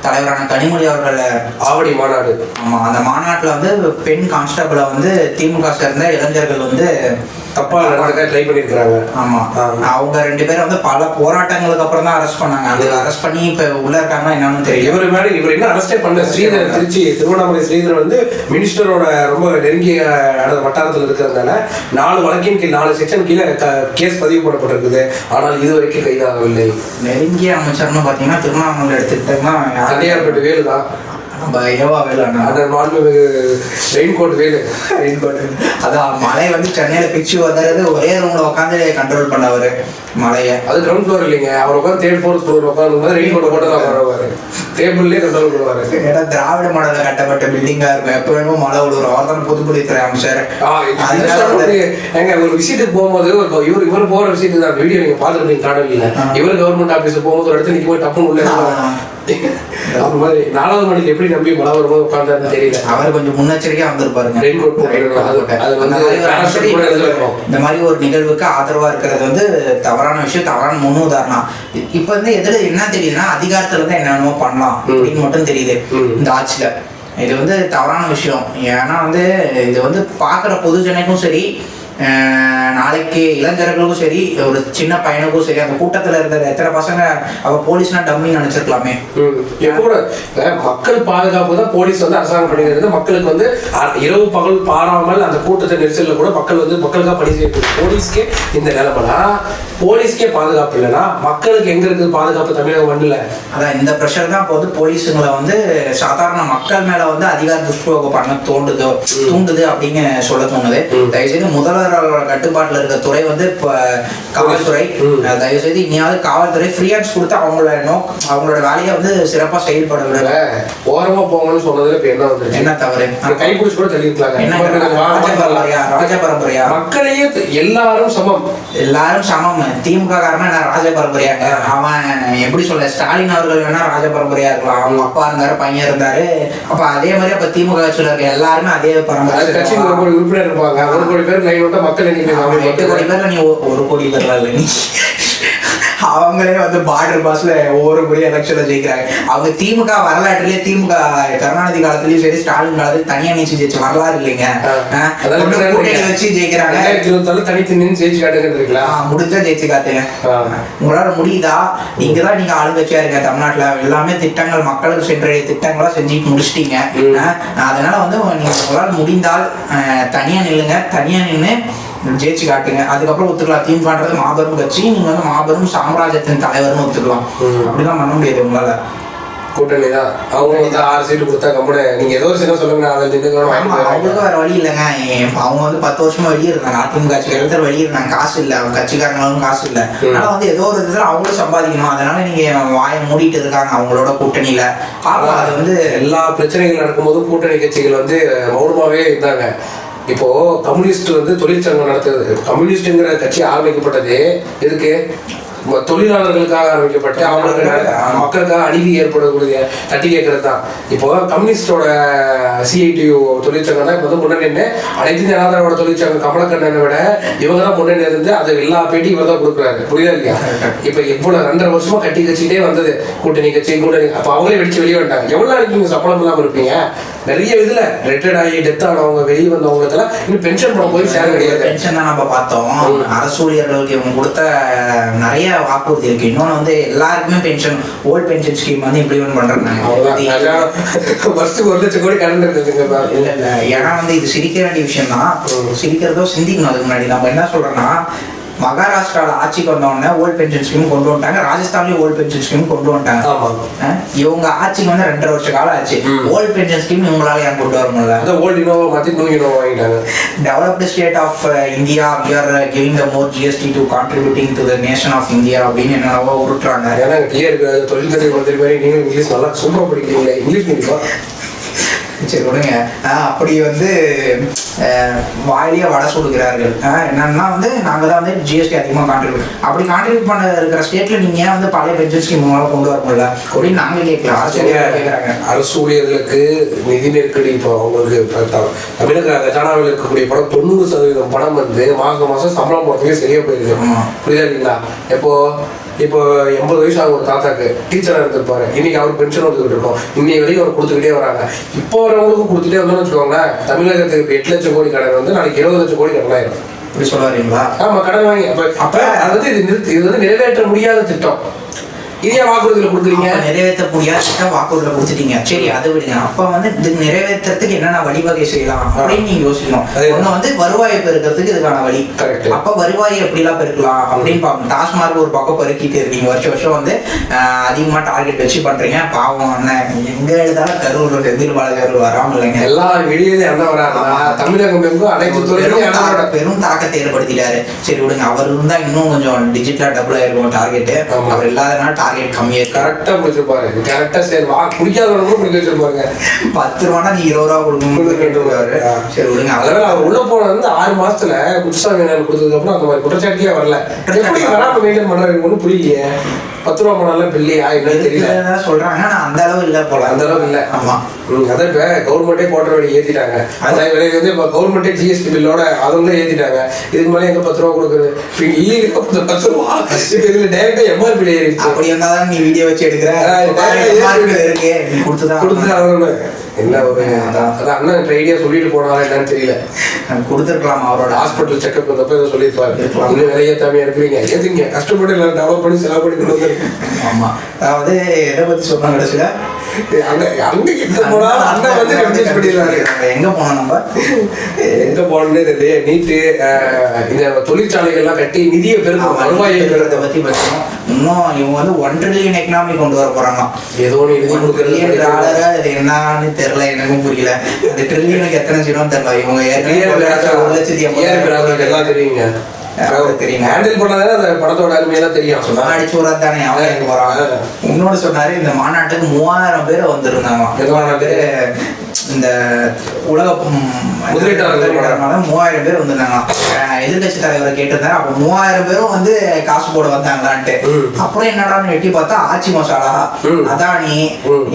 A: தலைவரான கனிமொழி அவர்கள்
B: ஆவடி மாநாடு.
A: ஆமா, அந்த மாநாட்டில் வந்து பெண் கான்ஸ்டபிளை வந்து திமுக சேர்ந்த இளைஞர்கள் வந்து
B: தப்பா ட்ரை பண்ணிருக்காங்க.
A: ஆமா, அவங்க 2 பேரும் வந்து பல போராட்டங்களுக்கு அப்புறம் தான் அரெஸ்ட் பண்ணாங்க. அது அரெஸ்ட் பண்ணி இப்ப உள்ள இருக்காங்கன்னா என்னன்னு தெரியும்.
B: இவர் என்ன அரெஸ்டே பண்ண ஸ்ரீதர், திருவண்ணாமலை ஸ்ரீதர் வந்து மினிஸ்டரோட ரொம்ப நெருங்கிய வட்டாரத்தில் இருக்கிறதுனால 4 வழக்கின் கீழ் 4 செக்ஷன் கீழே கேஸ் பதிவு போடப்பட்டிருக்குது. ஆனால் இதுவரைக்கும் கைதாகவில்லை.
A: நெருங்கிய அமைச்சர்னு பாத்தீங்கன்னா திருவண்ணாமலை எடுத்துக்கிட்டோம்னா
B: தண்டையார்பேட்டு வேலு தான்.
A: அதான் மழை வந்து சென்னையில பிச்சு வந்தது ஒரே ரூம்ல உட்காந்து கண்ட்ரோல் பண்ணவர் மழைய.
B: அது கிரவுண்ட் ஃப்ளோர் இல்லைங்க, அவர் உட்காந்து 3rd 4th ஃப்ளோர் உட்காந்து ரெயின் கோட் போட்டு தான் வருவாரு, டேபிள்லயே கண்ட்ரோல் பண்ணுவாரு.
A: ஏன்னா திராவிட மாடல கட்டப்பட்ட பில்டிங்கா இருக்கும், எப்ப வேணுமோ மழை விடுவார். அவர் தான் பொதுப்பணித்துறை அமைச்சர்.
B: எங்க ஒரு விசிட்டுக்கு போகும்போது இவர் போற விசிட்டு தான் வீடியோ நீங்க பாத்துருப்பீங்க காணொலியில. இவர் கவர்மெண்ட் ஆபீஸ் போகும்போது ஒரு இடத்துல நிற்கும் போது டப்புன்னு உள்ள அந்த மாதிரி 4வது மாடியில் எப்படி நம்பி மழை வரும்போது உட்கார்ந்தாருன்னு தெரியல. அவர்
A: கொஞ்சம் முன்னெச்சரிக்கையா வந்திருப்பாருங்க.
B: இந்த
A: மாதிரி ஒரு நிகழ்வுக்கு ஆதரவா இருக்கிறது வந்து தவறான விஷயம், தவறான முன்னுதாரணம். இப்ப வந்து எதுல என்ன தெரியுதுன்னா அதிகாரத்துல தான் என்னென்னமோ பண்ணலாம் அப்படின்னு மட்டும் தெரியுது இந்த ஆட்சியில. இது வந்து தவறான விஷயம். ஏன்னா வந்து இது வந்து பாக்குற பொதுஜனைக்கும் சரி, நாளைக்கு இளைஞர்களுக்கும் சரி, ஒரு சின்ன பையனுக்கும் சரி, அந்த கூட்டத்துல இருந்த எத்தனை பசங்க அவ போலீஸ்னா டம்மி நினைச்சிருக்கலாமே.
B: கூட மக்கள் பாதுகாப்பு தான் போலீஸ் வந்து அரசாங்கம் பண்ணிக்கிறது. மக்களுக்கு வந்து இரவு பகல் பாராமல் அந்த கூட்டத்தை நெரிசல்ல கூட மக்கள் வந்து மக்களுக்காக பணி செய்யக்கூடிய போலீஸ்க்கே இந்த நிலைமைனா, போலீஸ்க்கே பாதுகாப்பு இல்லைன்னா மக்களுக்கு எங்க இருக்குது பாதுகாப்பு தமிழகம் மண்ணில்?
A: அதான் இந்த ப்ரெஷர் தான் இப்போ வந்து போலீஸுங்களை வந்து சாதாரண மக்கள் மேல வந்து அதிகார துஷ்பிரயோகம் பண்ண தூண்டுது அப்படின்னு சொல்ல தோணுது. தயவுசெய்து முதல்வர் கட்டுப்பாட்டுல இருக்க துறை வந்து இப்ப காவல்துறை, தயவுசெய்து இனியாவது காவல்துறை ஃப்ரீயான்ஸ் கொடுத்து அவங்களோட வேலையை வந்து சிறப்பா செயல்பட விட.
B: ஓரமா போங்கன்னு சொன்னதுல இப்ப என்ன வந்து
A: என்ன தவறு?
B: கைப்பிடிச்சு கூட தெரிவிக்கலாங்க.
A: என்ன ராஜ பரம்பரையா?
B: மக்களையே எல்லாரும் சமம்,
A: எல்லாரும் சமம். திமுக காரனா என்ன ராஜ பரம்பரையாங்க? அவன் எப்படி சொல்ல, ஸ்டாலின் அவர்கள் வேணா ராஜ பரம்பரையா இருக்கலாம். அவங்க அப்பா இருந்தாரு, பையன் இருந்தாரு. அப்ப அதே மாதிரி அப்ப திமுக கட்சியில இருக்க எல்லாருமே அதே பரம்பரை.
B: கட்சி உறுப்பினர் இருப்பாங்க. 1 கோடி பேர் லைன் விட்டா மக்கள் எண்ணிக்கை
A: 8 கோடி பேர்ல நீ 1 கோடி பேர்ல இல்லை நீ. அவங்களே வந்து பார்டர் பாஸ்ல ஒவ்வொரு முறை எலெக்ஷன்ல ஜெயிக்கிறாங்க. அவங்க திமுக வரலாற்றுலயே, திமுக கருணாநிதி காலத்திலயும் சரி, ஸ்டாலின் காலத்துல தனியா நீச்சு ஜெயிச்ச வரலாறு இல்லைங்க. கூட்டணி வச்சு ஜெயிக்கிறாங்க.
B: தனித்து நின்று ஜெயிச்சு காட்டுங்க.
A: முடிஞ்சா ஜெயிச்சு காட்டுங்க. உங்களால முடியுதா? நீங்கதான் நீங்க ஆளுங்கட்சியா இருக்க தமிழ்நாட்டுல. எல்லாமே திட்டங்கள், மக்களுக்கு சென்றடைய திட்டங்களா செஞ்சுட்டு முடிச்சிட்டீங்க. அதனால வந்து நீங்க உங்களால முடிந்தால் தனியா நில்லுங்க. தனியா நின்று ஜெயிச்சு காட்டுங்க. அதுக்கப்புறம் ஒத்துக்கலாம். திமுகன்றது மாபெரும் கட்சி, நீங்க வந்து மாபெரும் சாம்ராஜ்யத்தின் தலைவர்னு ஒத்துக்கலாம். அப்படிதான் பண்ண முடியாது உங்களால.
B: கூட்டணி தான். அவங்க வந்து 6 சீட்டு கொடுத்தா கம்பெனி நீங்க ஏதோ ஒரு சின்ன சொல்லுங்க.
A: அவங்களுக்கு வேற வழி இல்லைங்க. அவங்க வந்து 10 வருஷமா வெளியே இருந்தாங்க. அதிமுக கட்சி எழுத்தர் வெளியே இருந்தாங்க. காசு இல்லை, அவங்க கட்சிக்காரங்களும் காசு இல்லை. அதனால வந்து ஏதோ ஒரு இதுல அவங்களும் சம்பாதிக்கணும். அதனால நீங்க வாயை மூடிட்டு இருக்காங்க அவங்களோட கூட்டணியில. அது வந்து
B: எல்லா பிரச்சனைகள் நடக்கும்போதும் கூட்டணி கட்சிகள் வந்து மௌனமாவே இருந்தாங்க. இப்போ கம்யூனிஸ்ட் வந்து தொழிற்சங்கம் நடத்துது. கம்யூனிஸ்ட்ங்கிற கட்சி ஆரம்பிக்கப்பட்டது எதுக்கு? தொழிலாளர்களுக்காக ஆரம்பிக்கப்பட்டு அவங்களுக்கு மக்களுக்காக அநீதி ஏற்படக்கூடிய தட்டி கேட்கறது தான். இப்போ கம்யூனிஸ்டோட சிஐடியு தொழிற்சங்கம் தான் இப்போ வந்து முன்னணி. அனைத்து இந்திய அண்ணா திராவிட தொழிற்சங்கம் கமலக்கண்ணனை விட இவங்க தான் முன்னணி இருந்து அது எல்லா பேட்டி இவர் தான் கொடுக்குறாரு. புரியுதா இல்லையா? இப்போ இவ்வளவு 2.5 வருஷமா கட்டி கட்சிட்டே வந்தது கூட்டணி கட்சி. அப்போ அவங்களே வெடிச்சு வெளியே வந்துட்டாங்க. எவ்வளவு நாளைக்கு நீங்க சம்பளம் இல்லாம இருப்பீங்க? நிறைய இதுல ரிட்டையர்ட் ஆகி டெத் ஆனவங்க, வெளியே வந்தவங்களுக்கெல்லாம் இன்னும் பென்ஷன் பணம் போய் சேர கிடையாது.
A: பென்ஷன் தான் நம்ம பார்த்தோம். அரசு ஊழியர்களுக்கு இவங்க கொடுத்த நிறைய வாக்குறுதி இருக்கு. இன்னொன்னு வந்து எல்லாருக்குமே பென்ஷன், ஓல்ட் பென்ஷன் ஸ்கீம் வந்து இம்ப்ளிமெண்ட் பண்றாங்க.
B: வருஷத்துக்கு 1 லட்சம் கோடி கடன் இருக்குதுங்க.
A: இல்ல இல்ல, ஏன்னா வந்து இது சிரிக்க வேண்டிய விஷயம் தான். சிரிக்கிறதோ சிந்திக்கணும். அதுக்கு முன்னாடி நம்ம என்ன சொல்றோம்னா, மகாராஷ்டிரால ஆட்சிக்கு வந்தவொடனே ஓல்ட் பென்ஷன் ஸ்கீம் கொண்டு வந்துட்டாங்க. ராஜஸ்தான்லயும் ஓல்ட் பென்ஷன் ஸ்கீம் கொண்டு வந்துட்டாங்க. இவங்க ஆட்சிக்கு வந்து 2.5 வருஷ காலம் ஆச்சு. ஓல்ட் பென்ஷன் ஸ்கீம் இவங்களால ஏன் கொண்டு வர முடியல?
B: ஓல்ட் இனோவா மாத்தி நியூ இனோவா ஆயிட்டாங்க.
A: Developed state of India, we are giving the more GST to contributing to the nation of India அப்படின்னு என்னவோ உருட்டுறாங்க.
B: ஏன்னா தொழில்துறை மந்திரி மாதிரி நீங்களும் இங்கிலீஷ் நல்லா சூப்பரா படிக்கிறீங்களா? இங்கிலீஷ் மீடியம்
A: சரி விடுங்க. அப்படி வந்து வாயிலேயே வடை சுடுகிறார்கள். என்னன்னா வந்து நாங்க தான் வந்து ஜிஎஸ்டி அதிகமாக கான்ட்ரிபியூட், அப்படி கான்ட்ரிபியூட் பண்ண இருக்கிற ஸ்டேட்ல நீங்க ஏன் வந்து பழைய பென்ஷன் ஸ்கீம் கொண்டு வர முடியல அப்படின்னு நாங்க கேட்கலாம். கேட்கறாங்க.
B: அரசு ஊழியர்களுக்கு நிதி நெருக்கடி. இப்போ அவங்களுக்கு தமிழக கஜானாவில் இருக்கக்கூடிய படம் 90% படம் வந்து மாசம் சம்பளம் போடுறதுக்கே சரியா போயிருக்கு. புரியுதா இல்லைங்களா? இப்போ 80 வயசு ஆகும் ஒரு தாத்தாக்கு, டீச்சராக இருந்திருப்பாரு. இன்னைக்கு அவர் பென்ஷன் கொடுத்துக்கிட்டு இருக்கோம். இன்னைக்கு வரைக்கும் அவர் கொடுத்துக்கிட்டே வராங்க. இப்போ வரவங்களுக்கும் கொடுத்துட்டே வந்தோம்னு வச்சுக்கோங்களேன். தமிழகத்துக்கு இப்போ 8 லட்சம் கோடி கடன் வந்து நாளைக்கு 20 லட்சம் கோடி கடன் ஆயிரும்.
A: இப்படி சொல்ல வரீங்களா?
B: ஆமா, கடன் வாங்கி அப்ப அது இது வந்து நிறைவேற்ற முடியாத திட்டம். இதே வாக்குறுதியில் கொடுக்குறீங்க.
A: நிறைவேற்ற முடியாத திட்டம் வாக்குறுதியில் கொடுத்துட்டீங்க. சரி, அதை விடுங்க. அப்ப வந்து இது நிறைவேற்றத்துக்கு என்னென்ன வழிவகை செய்யலாம் அப்படின்னு நீங்க யோசிக்கணும். ஒண்ணு வந்து வருவாயை பெருக்கிறதுக்கு இதுக்கான வழி. அப்ப வருவாயை எப்படிலாம் பெருக்கலாம் அப்படின்னு பார்க்கணும். டாஸ்மார்க் ஒரு பக்கம் பெருக்கிட்டு இருக்கீங்க. வருஷம் வந்து அதிகமா டார்கெட் வச்சு பண்றீங்க. பாவம் அண்ணன் எங்க எழுதாலும் கரூர் செந்தில் பாலாஜி வராமல் இல்லைங்க.
B: எல்லா வெளியிலே என்ன வராங்க. தமிழகம் அனைத்து
A: பெரும் தாக்கத்தை ஏற்படுத்திட்டாரு. சரி விடுங்க. அவர் இருந்தா இன்னும் கொஞ்சம் டிஜிட்டலா டபுள் ஆயிருக்கும் டார்கெட். அவர் இல்லாதனால டார்கெட் கம்மியா இருக்கு.
B: கரெக்டா பிடிச்சிருப்பாரு. கரெக்டா சரி குடிக்காதவங்களும் குடிக்க வச்சிருப்பாங்க.
A: 10 ரூபானா நீ 20 ரூபா கொடுக்கணும். சரி விடுங்க.
B: அதனால அவர் உள்ள போனது வந்து 6 மாசத்துல குத்துசாமி கொடுத்ததுக்கு அப்புறம் அந்த மாதிரி குற்றச்சாட்டியே வரல. எப்படி வராம மெயின்டைன் பண்றாங்க ஒன்றும் புரியலையே. 10 ரூபா போனாலும் பில்லையா என்னன்னு தெரியல
A: சொல்றாங்க. ஆனா அந்த அளவு இல்ல போல.
B: அந்த அளவுக்கு இல்ல.
A: ஆமா.
B: அதான் இப்ப கவர்மெண்டே கோட்டர் வரி ஏத்திட்டாங்க. அதான் விலை வந்து இப்ப கவர்மெண்டே ஜிஎஸ்டி பில்லோட அவங்களே ஏத்திட்டாங்க. இதுக்கு மேலே எங்க 10 ரூபா கொடுக்குறது? இல்ல 10 ரூபா இதுல டைரக்டா எம்ஆர்பி ஏறிடுச்சு.
A: அப்படி இருந்தாதான் நீ வீடியோ வச்சு எடுக்கிற இருக்கு. நீ கொடுத்துதான்
B: என்ன ஒரு அதான் அண்ணன் ஐடியா சொல்லிட்டு போனாலும் என்னன்னு தெரியல.
A: கொடுத்துருக்கலாம். அவரோட
B: ஹாஸ்பிட்டல் செக்அப் வந்தப்போ இதை சொல்லியிருப்பாரு. இன்னும் விலையேத்தாமையா இருக்கிறீங்க, ஏத்துங்க, கஷ்டப்பட்டு எல்லாம் டெவலப் பண்ணி செலவு பண்ணி கொண்டு வந்து.
A: ஆமா. அதாவது எதை பத்தி சொன்னா கடைசியில
B: எங்க
A: போனோம் நம்ம
B: எங்க போனோம்னே தெரியல. நீட்டு இந்த தொழிற்சாலைகள் எல்லாம் கட்டி நிதியை பெருக்கும் வருவாயை பெருறதை பத்தி பேசணும்.
A: இன்னும் இவங்க வந்து 1 ட்ரில்லியன் எக்கனாமி கொண்டு வர போறாங்க.
B: ஏதோ நிதி கொடுக்குறது
A: இது என்னன்னு தெரியல, எனக்கும் புரியல. அந்த ட்ரில்லியனுக்கு எத்தனை ஜீரோன்னு தெரியல. இவங்க
B: 1,00,000 எல்லாம் தெரியுங்க.
A: தெரியும்
B: ஹேண்டில் பண்ணாதான் அந்த படத்தோட அருமையெல்லாம் தெரியும்.
A: அடிச்சு விடுறது தானே அவங்க எங்க போறாங்க. இன்னொன்னு சொன்னாரு, இந்த மாநாட்டுக்கு 3000 பேர் வந்திருந்தாங்க. 3000 பேர் இந்த உலக முதலீட்டாளர்கள் 3000 பேர் வந்திருந்தாங்க. எதிர்கட்சி தலைவரை கேட்டிருந்தாரு. அப்ப 3000 பேரும் வந்து காசு போட வந்தாங்களான்ட்டு. அப்புறம் என்னடான்னு வெட்டி பார்த்தா ஆச்சி மசாலா, அதானி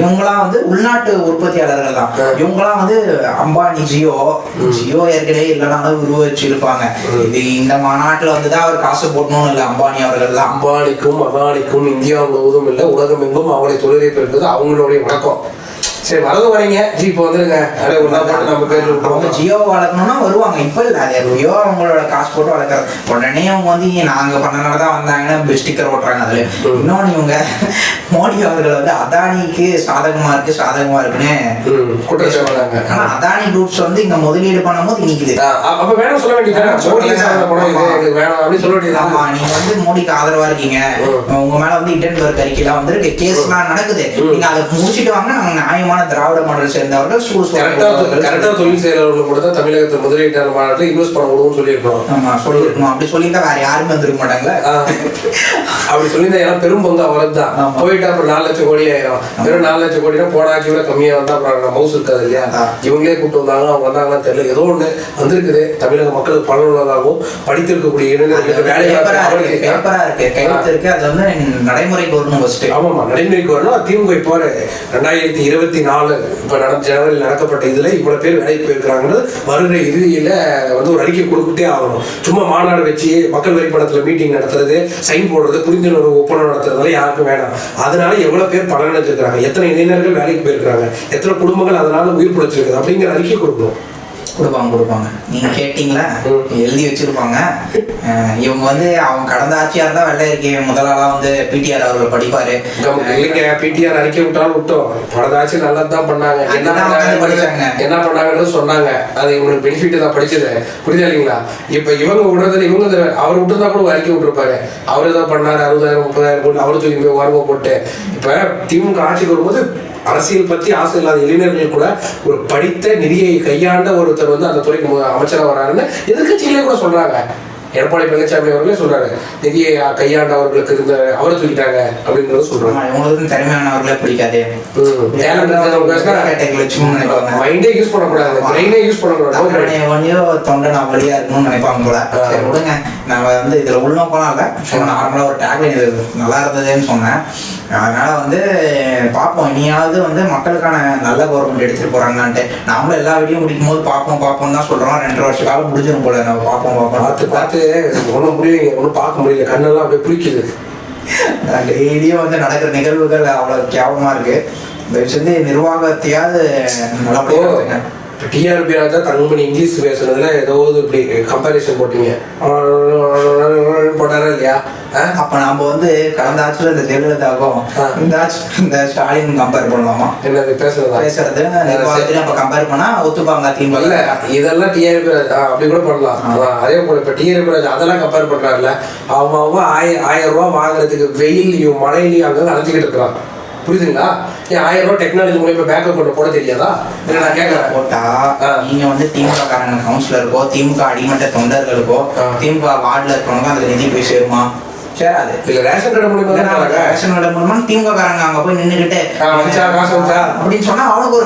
A: இவங்கெல்லாம் வந்து உள்நாட்டு உற்பத்தியாளர்கள் தான். இவங்கெல்லாம் வந்து அம்பானி, ஜியோ ஏற்கனவே இல்லைன்னா உருவச்சு இருப்பாங்க. இது இந்த மாநாட்டுல வந்துதான் அவர் காசு போடணும்னு இல்லை. அம்பானி அவர்கள் தான்.
B: அம்பானிக்கும் அதானிக்கும் இந்தியா முழுவதும் இல்லை, உலகம் எங்கும் அவங்களை தொழிலை பெறுவது அவங்களுடைய வழக்கம். சரி வரது வரீங்க ஜி இப்போ வந்துருங்க. நம்ம பேர்
A: அவங்க ஜியோவை வளர்க்கணும்னா வருவாங்க. இப்ப இல்ல, அது ஜியோ அவங்களோட காசு போட்டு வளர்க்குறது. உடனே அவங்க வந்து நாங்க பண்ணனாலதான் வந்தாங்கன்னா ஸ்டிக்கர் ஓட்டுறாங்க. அதுல இன்னொன்னு இவங்க மோடி அவர்கள் வந்து அதானிக்கு சாதகமா இருக்குன்னு
B: குற்றச்சாட்டு.
A: ஆனா அதானி குரூப்ஸ் வந்து இங்க முதலீடு பண்ணும்போது இன்னைக்கு
B: அப்ப வேணும் சொல்ல வேண்டியது.
A: ஆமா, நீங்க வந்து மோடிக்கு ஆதரவா இருக்கீங்க, உங்க மேல வந்து இண்டன்பர்க் அறிக்கைலாம் வந்து கேஸ் எல்லாம் நடக்குது, நீங்க அதை முடிச்சுட்டு வாங்க, நாங்க நியாயமான திராவிட மாடல் சேர்ந்தவர்கள்
B: கரெக்டா தொழில் செய்யறவர்கள் கூட தான் தமிழகத்தில் முதலீட்டாளர் மாநாட்டில் இன்வெஸ்ட் பண்ண முடியும்னு சொல்லியிருக்கோம்.
A: ஆமா சொல்லியிருக்கணும். அப்படி சொல்லியிருந்தா வேற யாருமே வந்துருக்க மாட்டாங்களா?
B: அப்படி சொல்லியிருந்தா ஏன்னா பெரும் பங்கு அவரது தான். போயிட்டு அப்புறம் 4 லட்சம் கோடி ஆயிரும். வெறும் 4 லட்சம் கோடினா போனாச்சு விட கம்மியா வந்தா அப்புறம் மவுசு இருக்காது இல்லையா? இவங்களே கூப்பிட்டு வந்தாங்க, அவங்க வந்தாங்கன்னு தெரியல. ஏதோ ஒண்ணு வந்திருக்குது. தமிழக மக்களுக்கு பலனுள்ளதாகவும் படித்திருக்கக்கூடிய இளைஞர்களுக்கு
A: பேப்பரா இருக்கு, கையெழுத்து இருக்கு. அது வந்து நடைமுறைக்கு வரணும் ஃபர்ஸ்ட்.
B: ஆமாமா, நடைமுறைக்கு வரணும். திமுக இப்போ 2024 இப்ப ஜனவரியில் நடக்கப்பட்ட இதுல இவ்வளவு பேர் வேலைக்கு போயிருக்கிறாங்கன்னு வருகிற இறுதியில வந்து ஒரு அறிக்கை கொடுத்துட்டே ஆகணும். சும்மா மாநாடு வச்சு மக்கள் வரிப்பணத்துல மீட்டிங் நடத்துறது, சைன் போடுறது, புரிந்துணர்வு ஒப்பந்தம் நடத்துறதுல யாருக்கும் வேணாம். அதனால எவ்வளவு பேர் பலன் அடைஞ்சிருக்காங்க, எத்தனை இளைஞர்கள் வேலைக்கு போயிருக்காங்க, எத்தனை குடும்பங்கள் அதனால உயிர் பிழைச்சிருக்குது அப்படிங்கிற அறிக்கை கொடுக்கணும்.
A: கொடுப்பாங்க. நீங்க கேட்டீங்களா, எழுதி வச்சிருப்பாங்க. இவங்க வந்து அவங்க கடந்த ஆட்சியா இருந்தா வெள்ளை அறிக்கை முதலாளா வந்து பிடிஆர் அவர்கள் படிப்பாரு.
B: இல்லைங்க, பிடிஆர் அறிக்கை விட்டாலும் விட்டோம். கடந்த ஆட்சி நல்லதான் பண்ணாங்க. என்ன பண்ணாங்கன்னு சொன்னாங்க. அது இவங்களுக்கு பெனிஃபிட் தான் படிச்சது. புரியுதா இல்லைங்களா? இப்ப இவங்க விடுறதுல இவங்க அவர் விட்டுருந்தா கூட அறிக்கை விட்டுருப்பாரு. அவரு தான் பண்ணாரு. 60,000 30,000 போட்டு அவரு தூக்கி போய் வரவ போட்டு. இப்ப திமுக ஆட்சிக்கு வரும்போது அரசியல் பத்தி ஆசை இல்லாத இளைஞர்கள் கூட ஒரு படித்த நிதியை கையாண்ட ஒருத்தர் வந்து அந்த துறைக்கு அமைச்சராக வராருன்னு எதிர்கட்சிகளே கூட சொல்றாங்க. எடப்பாடி பழனிசாமி அவர்களே சொல்றாரு, நிதியை கையாண்டவர்களுக்கு இருந்த அவரை தூக்கிட்டாங்க அப்படின்றத சொல்றாங்க.
A: இவங்களுக்கு திறமையானவர்களே பிடிக்காது.
B: மைண்டே யூஸ் பண்ணக்கூடாது, பிரெயினே யூஸ் பண்ணக்கூடாது.
A: தொண்டை நான் வழியா இருக்கணும்னு நினைப்பாங்க போல. சரி விடுங்க, நான் வந்து இதுல உள்நோக்கலாம் இல்லை, நார்மலா ஒரு டேக்லைன் இது நல்லா இருந்ததுன்னு சொன்னேன். அதனால வந்து பார்ப்போம், இனியாவது வந்து மக்களுக்கான நல்ல கவர்மெண்ட் எடுத்துட்டு போறாங்கன்ட்டு. நாமளும் எல்லா வீடியோ முடிக்கும் போது பார்ப்போம் தான் சொல்றோம். 2.5 வருஷ காலம் முடிஞ்சிடும் போல. நம்ம பார்த்து
B: பார்த்து ஒன்றும் முடியலைங்க, ஒன்றும் பார்க்க முடியல. கண்ணெல்லாம் அப்படியே பிடிக்குது.
A: டெய்லியும் வந்து நடக்கிற நிகழ்வுகள் அவ்வளவு கேவலமா இருக்கு. இந்த நிர்வாகத்தையாவது நல்லபடியா.
B: டிஆர்பி ராஜா தங்கமணி இங்கிலீஷ் பேசுறதுல ஏதோ இப்படி கம்பேரிசன் போட்டீங்க போட்டாரா இல்லையா?
A: அப்ப நாம வந்து கடந்த ஆட்சியில இந்த ஜெயலலிதாவும் இந்த ஆட்சி இந்த ஸ்டாலின் கம்பேர் பண்ணலாமா?
B: என்னது பேசுறது
A: அப்ப கம்பேர் பண்ணா ஒத்துப்பாங்க திமுக.
B: இல்ல இதெல்லாம் டிஆர்பி ராஜா அப்படி கூட பண்ணலாம். அதே போல இப்ப டிஆர்பி ராஜா அதெல்லாம் கம்பேர் பண்றாருல. அவங்க 1000 ரூபாய் வாங்குறதுக்கு வெயில்லையும் மழையிலையும் அங்க அழைச்சிக்கிட்டு இருக்கிறான். புரியுதுங்களா? 1000 ரூபாய் டெக்னாலஜி மூலமா பேக்கப் கொண்டு போட தெரியாதா? நான் கேட்கறேன்.
A: போட்டா நீங்க வந்து திமுக காரங்க கவுன்சிலருக்கோ, திமுக அடிமட்ட தொண்டர்களுக்கோ, திமுக வார்டுல இருக்கிறவங்க அதுல நிதி போய் சேருமா? சேராது.
B: இல்ல ரேஷன் கடை மூலமா
A: ரேஷன் கடை மூலமா திமுக காரங்க அங்க போய் நின்னுகிட்டு அப்படின்னு சொன்னா அவனுக்கு ஒரு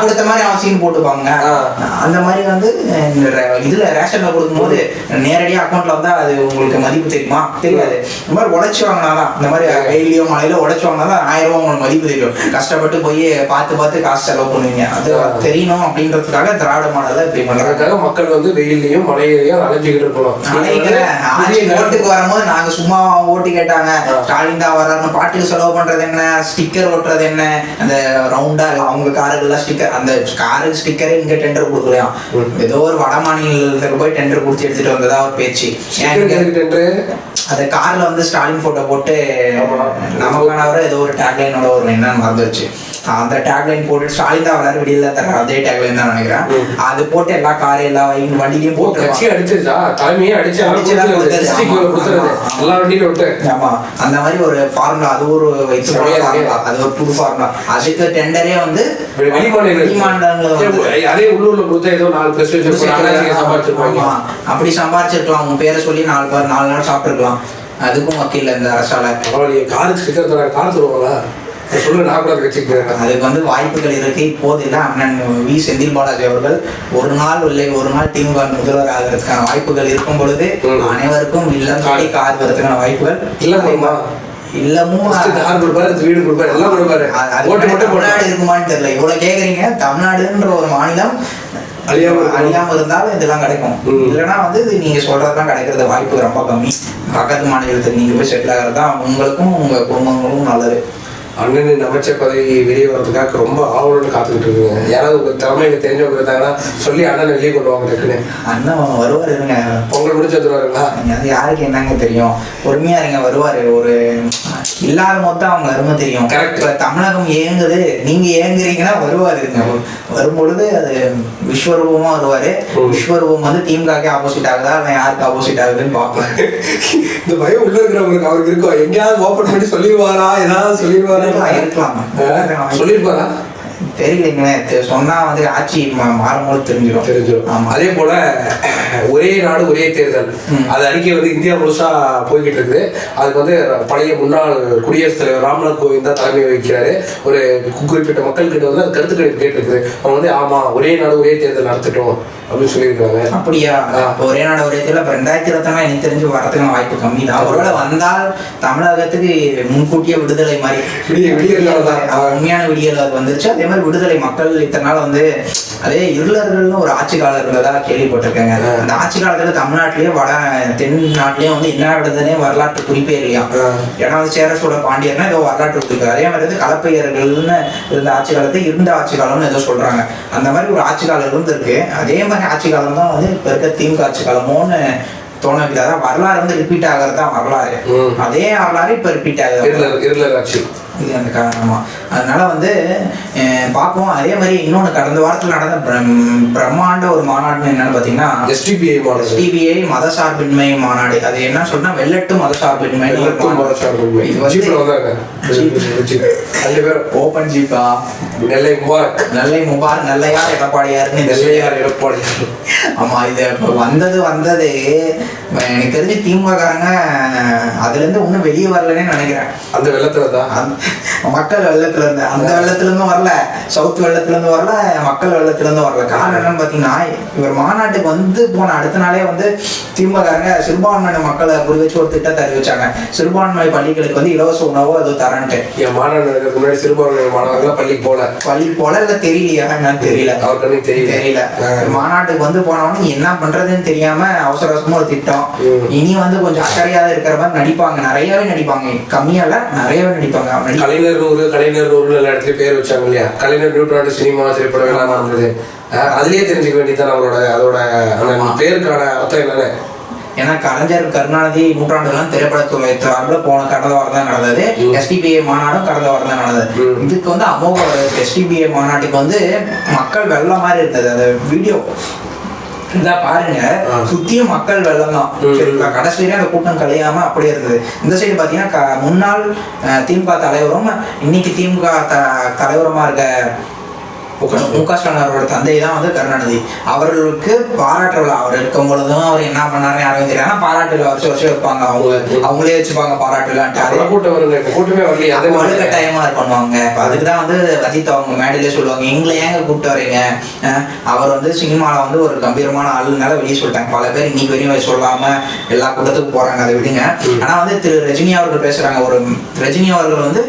A: கொடுத்த மாதிரி அவன் சீன் போட்டுப்பாங்க. அந்த மாதிரி வந்து இதுல ரேஷன்ல கொடுக்கும்போது நேரடியா அக்கௌண்ட்ல வந்தா அது உங்களுக்கு மதிப்பு தெரியுமா? தெரியாது. இந்த மாதிரி உழைச்சு வாங்கினாதான், இந்த மாதிரி வெயிலையோ மழையில உழைச்சு வாங்கினாதான் 1000 ரூபாய் உங்களுக்கு மதிப்பு தெரியும். கஷ்டப்பட்டு போய் பார்த்து காசு செலவு பண்ணுவீங்க. அது தெரியணும் அப்படின்றதுக்காக திராவிட மாடல இப்படி பண்றதுக்காக
B: மக்கள் வந்து வெயிலையும் மழையிலையும் அலைஞ்சிக்கிட்டு இருக்கணும்.
A: ஓட்டுக்கு வரும்போது நாங்க சும்மா ஓட்டு கேட்டாங்க, ஸ்டாலின் தான் வர்றாருன்னு பாட்டுக்கு செலவு பண்றது என்ன, ஸ்டிக்கர் ஒட்டுறது என்ன, அந்த ரவுண்டா அவங்க காருக்கெல்லாம் ஸ்டிக்கர், அந்த காருக்கு ஸ்டிக்கரே இங்க டெண்டர் கொடுக்கலையாம். ஏதோ ஒரு வட மாநிலத்துக்கு போய் டெண்டர் கொடுத்து எடுத்துட்டு வந்ததா ஒரு பேச்சு. அந்த கார்ல வந்து ஸ்டாலின் போட்டோ போட்டு நமக்கானவரை ஏதோ ஒரு டேக்லைனோட ஒரு என்னன்னு மறந்துருச்சு. அந்த டேக்லைன் போட்டு ஸ்டாலின் தான் வராரு வெளியில தர அதே டேக்லைன் தான் நினைக்கிறேன். அது போட்டு எல்லா காரு எல்லா வண்டிலையும் போட்டு ஆமா அந்த மாதிரி ஒரு ஃபார்முலா, அது ஒரு அது ஒரு புது ஃபார்முலா. அதுக்கு டெண்டரே வந்து அப்படி சம்பாரிச்சிருக்கலாம். உங்க பேரை சொல்லி 4 நாள் சாப்பிட்டுருக்கலாம். அதுக்கும் வக்கீல் இந்த அரசால அதுக்கு வந்து வாய்ப்புகள் இருக்கு. இப்போது இல்லை அண்ணன் வி செந்தில் பாலாஜி அவர்கள் ஒரு நாள் திமுக முதல்வர் ஆகிறதுக்கான வாய்ப்புகள் இருக்கும் பொழுது அனைவருக்கும் இல்லம் சொல்லி கார் வரதுக்கான வாய்ப்புகள் இல்லமும் வீடு கொடுப்பாரு எல்லாம் கொடுப்பாரு. தமிழ்நாடு இருக்குமான்னு தெரியல. இவ்வளவு கேக்குறீங்க, தமிழ்நாடுன்ற ஒரு மாநிலம் அழியாம இருந்தாலும் இதெல்லாம் கிடைக்கும். இல்லைன்னா வந்து நீங்க சொல்றதுதான் கிடைக்கிறது வாய்ப்பு ரொம்ப கம்மி. பக்கத்து மாநிலத்துக்கு நீங்க போய் செட்டில் ஆகிறது தான் உங்களுக்கும் உங்க குடும்பங்களுக்கும் நல்லது.
B: அண்ணன் அமைச்சர் பதவி வெளியே வர்றதுக்காக ரொம்ப ஆவலோடு காத்துக்கிட்டு இருக்குங்க. யாராவது உங்க திறமையில தெரிஞ்சவங்க இருந்தாங்கன்னா சொல்லி அண்ணன் வெளியே கொண்டு வாங்க இருக்குன்னு.
A: அண்ணன் வருவார் இருங்க,
B: பொங்கல் முடிச்சு வந்துருவாருங்களா?
A: அது யாருக்கு என்னங்க தெரியும், பொறுமையா இருங்க வருவாரு. ஒரு இல்லாத மொத்தம் அவங்க அருமை தெரியும். கரெக்ட். தமிழகம் ஏங்குது, நீங்க ஏங்குறீங்கன்னா வருவாரு இருங்க. வரும்பொழுது அது விஸ்வரூபமா வருவாரு. விஸ்வரூபம் வந்து திமுகவுக்கு ஆப்போசிட் ஆகுதா இல்லை யாருக்கு ஆப்போசிட் ஆகுதுன்னு பார்ப்பேன்.
B: இந்த பயம் உள்ள இருக்கிறவங்களுக்கு அவருக்கு இருக்கும். எங்கேயாவது ஓப்பன் பண்ணி சொல்லிடுவாரா, ஏதாவது சொல்லிடுவாரா?
A: இருக்கலாம்,
B: சொல்லிருப்பாரா
A: தெரியலைங்களே. சொன்னா வந்து ஆட்சி மாறும்போது தெரிஞ்சிடும்.
B: அதே போல ஒரே நாடு ஒரே தேர்தல் அது அறிக்கை வந்து இந்தியா முழுசா போய்கிட்டு இருக்குது. அதுக்கு வந்து பழைய முன்னாள் குடியரசுத் தலைவர் ராம்நாத் கோவிந்த் தான் தலைமை வகிக்கிறாரு. ஒரு குறிப்பிட்ட மக்கள் கிட்ட வந்து அது கருத்து கணிப்பு கேட்டிருக்குது. அவங்க வந்து ஆமா ஒரே நாடு ஒரே தேர்தல் நடத்திட்டோம் அப்படின்னு சொல்லியிருக்காங்க.
A: அப்படியா? ஒரே நாடு ஒரே தேர்தல் 2024 எனக்கு தெரிஞ்சு வரதுக்கான வாய்ப்பு கம்மி தான். ஒருவேளை வந்தால் தமிழகத்துக்கு முன்கூட்டிய விடுதலை மாதிரி உண்மையான விடியல் அது வந்துருச்சு. அதே மாதிரி விடுதலை மக்கள் இத்தனை நாள் வந்து அதே இருளர்கள்னு ஒரு ஆட்சி காலம் இருந்ததா கேள்விப்பட்டிருக்காங்க. அந்த ஆட்சி காலத்துல தமிழ்நாட்டிலேயே தென் நாட்டிலேயே வந்து என்ன நடந்ததுன்னே வரலாற்று குறிப்பே இல்லையா. ஏன்னா வந்து சேர சோழ பாண்டியர்னா ஏதோ வரலாற்று குறிப்பு. அதே மாதிரி வந்து கலப்பையர்கள்னு இருந்த ஆட்சி காலத்தை இருந்த ஆட்சி காலம்னு ஏதோ சொல்றாங்க. அந்த மாதிரி ஒரு ஆட்சி காலம் இருந்திருக்கு. அதே மாதிரி ஆட்சி காலம் தான் வந்து இப்ப இருக்க திமுக ஆட்சி காலமோன்னு தோண வைக்குது. அதான் வரலாறு வந்து ரிப்பீட் ஆகிறது தான் வரலாறு. அதே வரலாறு இப்ப ரிப்பீட் ஆகுது இது அந்த காரணமா. அதனால வந்து பார்ப்போம். அதே மாதிரி இன்னொன்று கடந்த வாரத்தில் நடந்த பிரம்மாண்ட ஒரு மாநாடுன்னு என்னன்னு பார்த்தீங்கன்னா எஸ்டிபிஐ மதசார்பின்மை மாநாடு. அது என்ன சொல்றா, வெள்ளட்டு மதசார்பின்மை. ஓபன் ஜீப்பா நெல்லை முபாரக் நெல்லையார் எடப்பாடியாருன்னு நெல்லையார் எடப்பாடியார். ஆமா, இது வந்தது எனக்கு தெரிஞ்சு திமுக காரங்க அதுல இருந்து ஒன்னும் வெளியே வரலன்னு நினைக்கிறேன்.
B: அந்த வெள்ளத்துல தான்
A: மக்கள் வெள்ளத்துல இருந்து, அந்த வெள்ளத்துல இருந்தும் வரல, சவுத் வெள்ளத்துல இருந்து வரல, மக்கள் வெள்ளத்துல இருந்து வரல. காரணம் என்னன்னு பாத்தீங்கன்னா, இவர் மாநாட்டுக்கு வந்து போன அடுத்த நாளே வந்து திமுக காரங்க சிறுபான்மையின மக்களை குறி வச்சு ஒரு திட்டத்தை அறிவிச்சாங்க. சிறுபான்மை பள்ளிகளுக்கு வந்து இலவச உணவோ ஏதோ தரன்ட்டு.
B: என் மாநாடு முன்னாடி சிறுபான்மை மாணவர்கள் பள்ளிக்கு போல
A: இல்ல தெரியலையா என்னன்னு தெரியல. அவருக்கு தெரியல. மாநாட்டுக்கு வந்து போனவனு என்ன பண்றதுன்னு தெரியாம அவசர அவசரமா ஒரு திட்டம். இனி வந்து கொஞ்சம் அக்கறையாக இருக்கிற மாதிரி நடிப்பாங்க, நிறையவே நடிப்பாங்க, கம்மியால நிறையவே நடிப்பாங்க.
B: கலைஞர் எல்லா இடத்துலயும் பேர் வச்சாங்க இல்லையா. கலைஞர் நியூட்ராண்டு சினிமா திரைப்படம் எல்லாம் இருந்தது. அதுலயே தெரிஞ்சுக்க வேண்டியதான் அதோட பேருக்கான அர்த்தம் என்னன்னு.
A: ஏன்னா கலைஞர் கருணாநிதி நூற்றாண்டுலாம் திரைப்படத்துறை போன கடந்த வாரம் தான் நடந்தது. எஸ்டிபிஐ மாநாடும் கடந்த வாரம் தான் நடந்தது. இதுக்கு வந்து அமோக எஸ்டிபிஐ மாநாட்டுக்கு வந்து மக்கள் வெள்ளம் மாதிரி இருந்தது. அந்த வீடியோ இதா பாருங்க, சுத்தியும் மக்கள் வெள்ளம் தான். சரிங்களா, கடைசியிலே அந்த கூட்டம் கலையாம அப்படியே இருந்தது. இந்த சைடு பாத்தீங்கன்னா முன்னாள் திமுக தலைவரும் இன்னைக்கு திமுக தலைவருமா இருக்க மு.க. ஸ்டாலின் அவரோட தந்தை தான் வந்து கருணாநிதி. அவர்களுக்கு பாராட்டு விழா அவர் இருக்கும் பொழுதும் அவர் என்ன பண்ணாருன்னு யாரும் தெரியாது. ஆனால் பாராட்டு விழா வருஷம் வருஷம் வைப்பாங்க. அவங்களே வச்சுப்பாங்க பாராட்டு விழான்ட்டு. அதே
B: கூட்டமே வரலையே, அது
A: வலுக்கட்டாயமா பண்ணுவாங்க. அதுக்கு தான் வந்து அஜித் அவங்க மேடையிலே சொல்லுவாங்க, எங்களை ஏங்க கூப்பிட்டு வரீங்க, அவர் வந்து சினிமாவில் வந்து ஒரு கம்பீரமான ஆளுனால வெளியே சொல்லிட்டாங்க. பல பேர் இன்னைக்கு வரையும் சொல்லாம எல்லா கூட்டத்துக்கும் போறாங்க, அதை விடுங்க. ஆனா வந்து திரு ரஜினி அவர்கள் பேசுறாங்க, ஒரு ரஜினி அவர்கள் வந்து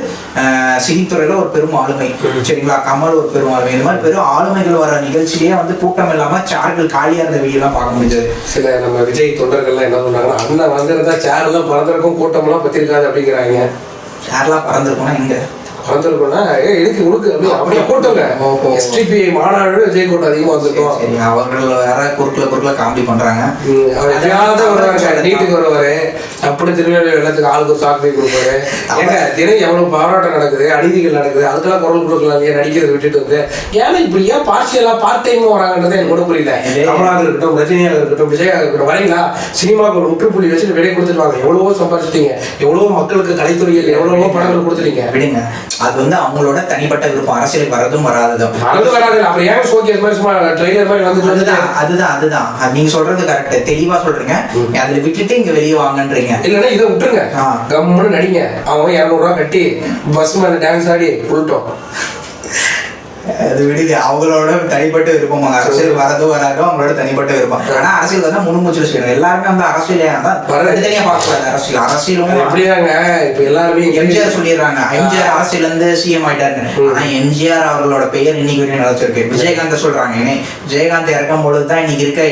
A: சினித்துறையில ஒரு பெரும் ஆளுமை, சரிங்களா, கமல் ஒரு பெரும் ஆளுமை, இந்த மாதிரி பெரும் ஆளுமைகள் வர நிகழ்ச்சியிலேயே வந்து கூட்டம் இல்லாம சேர்கள் காலியா இருந்த வீடியோலாம் பார்க்க முடிஞ்சது.
B: சில நம்ம விஜய் தொண்டர்கள்லாம் என்ன சொன்னாங்கன்னா, அண்ணன் வந்திருந்தா சேர் எல்லாம் பறந்திருக்கும், கூட்டம் எல்லாம் பத்திருக்காது அப்படிங்கிறாங்க.
A: சேர்லாம் பறந்துருக்கும்னா எங்க
B: பறந்துருக்கும்னா எனக்கு உனக்கு அப்படியே கூட்டங்க எஸ்டிபி மாநாடு விஜய் கூட்டம் அதிகமா வந்திருக்கும்.
A: அவர்கள் வேற குறுக்குல காமெடி பண்றாங்க.
B: அவர் எப்பயாவது வருவாங்க, நீட்டுக்கு வருவாரு, அப்படி திருநெல்வேலி எல்லாத்துக்கு ஆளுக்கு ஒரு சாக்கு கொடுப்பாரு. ஏங்க தினம் எவ்வளவு போராட்டம் நடக்குது, அநீதிகள் நடக்குது, அதுக்கெல்லாம் குரல் கொடுக்கலாம், நடிக்கிறத விட்டுட்டு வந்து ஏன்னா இப்படி ஏன் பார்சியலா பார்ட் டைமா வராங்கன்றது எனக்கு கூட புரியல. கமலாக இருக்கட்டும், ரஜினியாக இருக்கட்டும், விஜயாக இருக்கட்டும், வரீங்களா சினிமாவுக்கு ஒரு முற்றுப்புள்ளி வச்சு விடை கொடுத்துட்டு வாங்க. எவ்வளவோ சம்பாதிச்சிட்டீங்க, எவ்வளவோ மக்களுக்கு கலைத்துறையில் எவ்வளவோ படங்கள் கொடுத்துட்டீங்க,
A: விடுங்க. அது வந்து அவங்களோட தனிப்பட்ட விருப்பம், அரசியல் வரதும் வராதுதான்
B: வராது. அப்புறம் ஏன் ஷோகேஸ் மாதிரி ட்ரெய்லர் மாதிரி வந்து
A: அதுதான் நீங்க சொல்றது கரெக்ட், தெளிவா சொல்றீங்க. அதுல விட்டுட்டு இங்க வெளியே வாங்கன்றீங்க.
B: இல்லன்னா இதை விட்டுருங்க, கம்முன்னு நடிங்க. அவன் 200 ரூபா கட்டி பஸ் மேல டான்ஸ் ஆடி உள்ட்டோம்.
A: அது விடுது, அவங்களோட தனிப்பட்ட விருப்பம். அரசியல் வரதோ வராதோ அவங்களோட தனிப்பட்ட விருப்பம். ஆனா அரசியல் வந்து முழுமூச்சு செய்யணும். எல்லாருமே வந்து அரசியல் தனியா பார்க்கக்கூடாது. அரசியலும்
B: எப்படியாங்க இப்ப எல்லாருமே
A: எம்ஜிஆர் சொல்லிடுறாங்க, எம்ஜிஆர் அரசியல் இருந்து சிஎம் ஆயிட்டாரு. ஆனா எம்ஜிஆர் அவர்களோட பெயர் இன்னைக்கு வரையும் நினைச்சிருக்கு. விஜயகாந்த் சொல்றாங்க, விஜயகாந்த் இறக்கும் பொழுதுதான் இன்னைக்கு இருக்க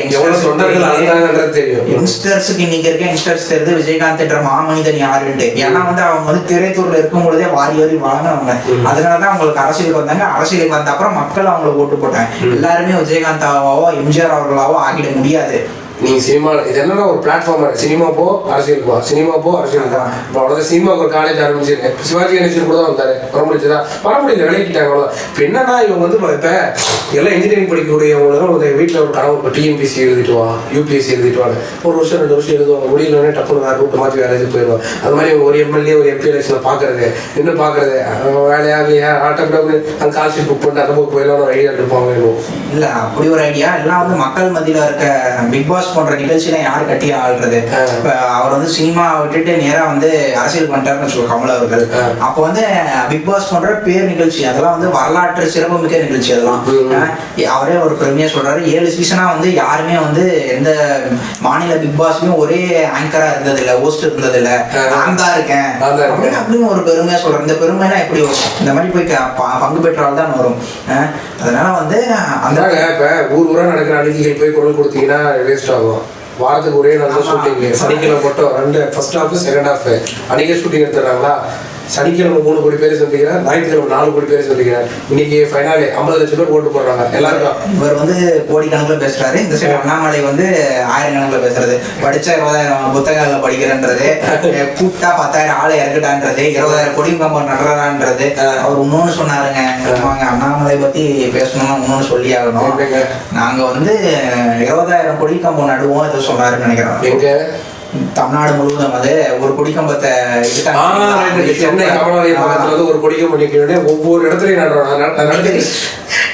A: யங்ஸ்டர்ஸுக்கு இன்னைக்கு இருக்க யங்ஸ்டர்ஸ் தெரியுது விஜயகாந்த் என்ற மாமனிதன் யாருன்ட்டு. ஏன்னா வந்து அவங்க வந்து திரைத்துறையில இருக்கும் பொழுதே வாரி வாரி வாங்கினவங்க. அதனாலதான் அவங்களுக்கு அரசியலுக்கு வந்தாங்க. அரசியலுக்கு வந்த அப்புறம் மக்கள் அவங்களுக்கு ஓட்டு போட்டாங்க. எல்லாருமே விஜயகாந்தாவோ எம்ஜிஆர் அவர்களாவோ ஆகிட முடியாது.
B: நீங்க சினிமா இது என்னன்னா ஒரு பிளாட்ஃபார்ம், சினிமா போ அரசியல் போ, சினிமா போ அரசியல் தான். இப்போ அவ்வளோதான், சினிமாவுக்கு ஒரு காலேஜ் ஆரம்பிச்சிருக்கு. சிவாஜி கணேசன் கூட தான் வந்தாரு, வர முடிஞ்சதா வர முடியல, விளையாட்டாங்க. அவ்வளோ இப்போ என்னன்னா இவங்க வந்து இப்போ எல்லாம் இன்ஜினியரிங் படிக்கக்கூடியவங்களும் ஒரு வீட்டில் ஒரு கனவு, இப்போ டிஎன்பிசி எழுதிட்டு வா, யூபிஎஸ்சி எழுதிட்டு வாங்க, ஒரு வருஷம் 2 வருஷம் எழுதுவாங்க, முடியலன்னே டப்புனு வேறு ரூட்டு மாற்றி வேறு எதுக்கு போயிடுவாங்க. அது மாதிரி ஒரு எம்எல்ஏ ஒரு எம்பி எலெக்ஷனில் பார்க்கறது, இன்னும் பார்க்கறது வேலையா இல்லையா, ஆட்டோமேட்டிக் அந்த கால் ஷீட் புக் பண்ணிட்டு அந்த புக் போயிடலாம் ஒரு ஐடியா இருப்பாங்க.
A: இல்லை அப்படி ஒரு ஐடியா எல்லாம் வந்து மக்கள் மத்தியில் இருக்க பிக் பாஸ் போன்ற நிகழ்ச்சியெல்லாம் யாரு கட்டி ஆள்றது. இப்ப அவர் வந்து சினிமா விட்டுட்டு நேரா வந்து அரசியல் பண்ணிட்டாருன்னு சொல்லுவோம் கமல் அவர்கள். அப்போ வந்து பிக் பாஸ் போன்ற பேர் நிகழ்ச்சி, அதெல்லாம் வந்து வரலாற்று சிறப்புமிக்க நிகழ்ச்சி. அதெல்லாம் அவரே ஒரு பெருமையா சொல்றாரு, 7 சீசனா வந்து யாருமே வந்து எந்த மாநில பிக் பாஸ்லயும் ஒரே ஆங்கரா இருந்தது இல்ல, ஹோஸ்ட் இருந்தது இல்ல, நான் தான் இருக்கேன் அப்படின்னு ஒரு பெருமையா சொல்றேன். இந்த பெருமைனா எப்படி வரும்? இந்த மாதிரி போய் பங்கு பெற்றால் தான் வரும். அதனால வந்து அந்த
B: இப்ப ஊரா நடக்கிற அநீதிகள் போய் குரல் கொடுத்தீங்கன்னா வேஸ்ட் ஆகும். வாரத்துக்கு ஒரே நல்ல ஷூட்டிங், சனிக்கிழமை மட்டும் 2 ஃபர்ஸ்ட் ஹாஃப் செகண்ட் ஹாஃப் அன்னைக்கே ஷூட்டிங் எடுத்துடுறாங்களா. சனிக்கிழமை 3 கோடி பேர் சந்திக்கிறார், ஞாயிற்றுக்கிழமை 4 கோடி பேர் சந்திக்கிறார். இன்னைக்கு ஃபைனலே 50 லட்சம் பேர் ஓட்டு போடுறாங்க எல்லாருக்கும்.
A: இவர் வந்து கோடிக்கணக்கில் பேசுறாரு, இந்த சைடு அண்ணாமலை வந்து 1000 கணக்கில் பேசுறது, படிச்ச 20,000 புத்தகங்களை படிக்கிறன்றது, கூப்பிட்டா 10,000 ஆளை இறக்கிட்டான்றது, 20,000 கொடி கம்பம் நடுறான்றது. அவர் இன்னொன்னு சொன்னாருங்க, அண்ணாமலை பத்தி பேசணும்னா இன்னொன்னு சொல்லி ஆகணும். நாங்க வந்து 20,000 கொடி கம்பம் நடுவோம் இதை சொன்னாருன்னு நினைக்கிறோம்.
B: எங்க
A: தமிழ்நாடு முழுவதும் அது ஒரு கொடிக்கம்பத்தை
B: சென்னை கமலாலயம் பக்கத்துல வந்து ஒரு கொடிக்கம்பம் நிற்க ஒவ்வொரு இடத்துலயும்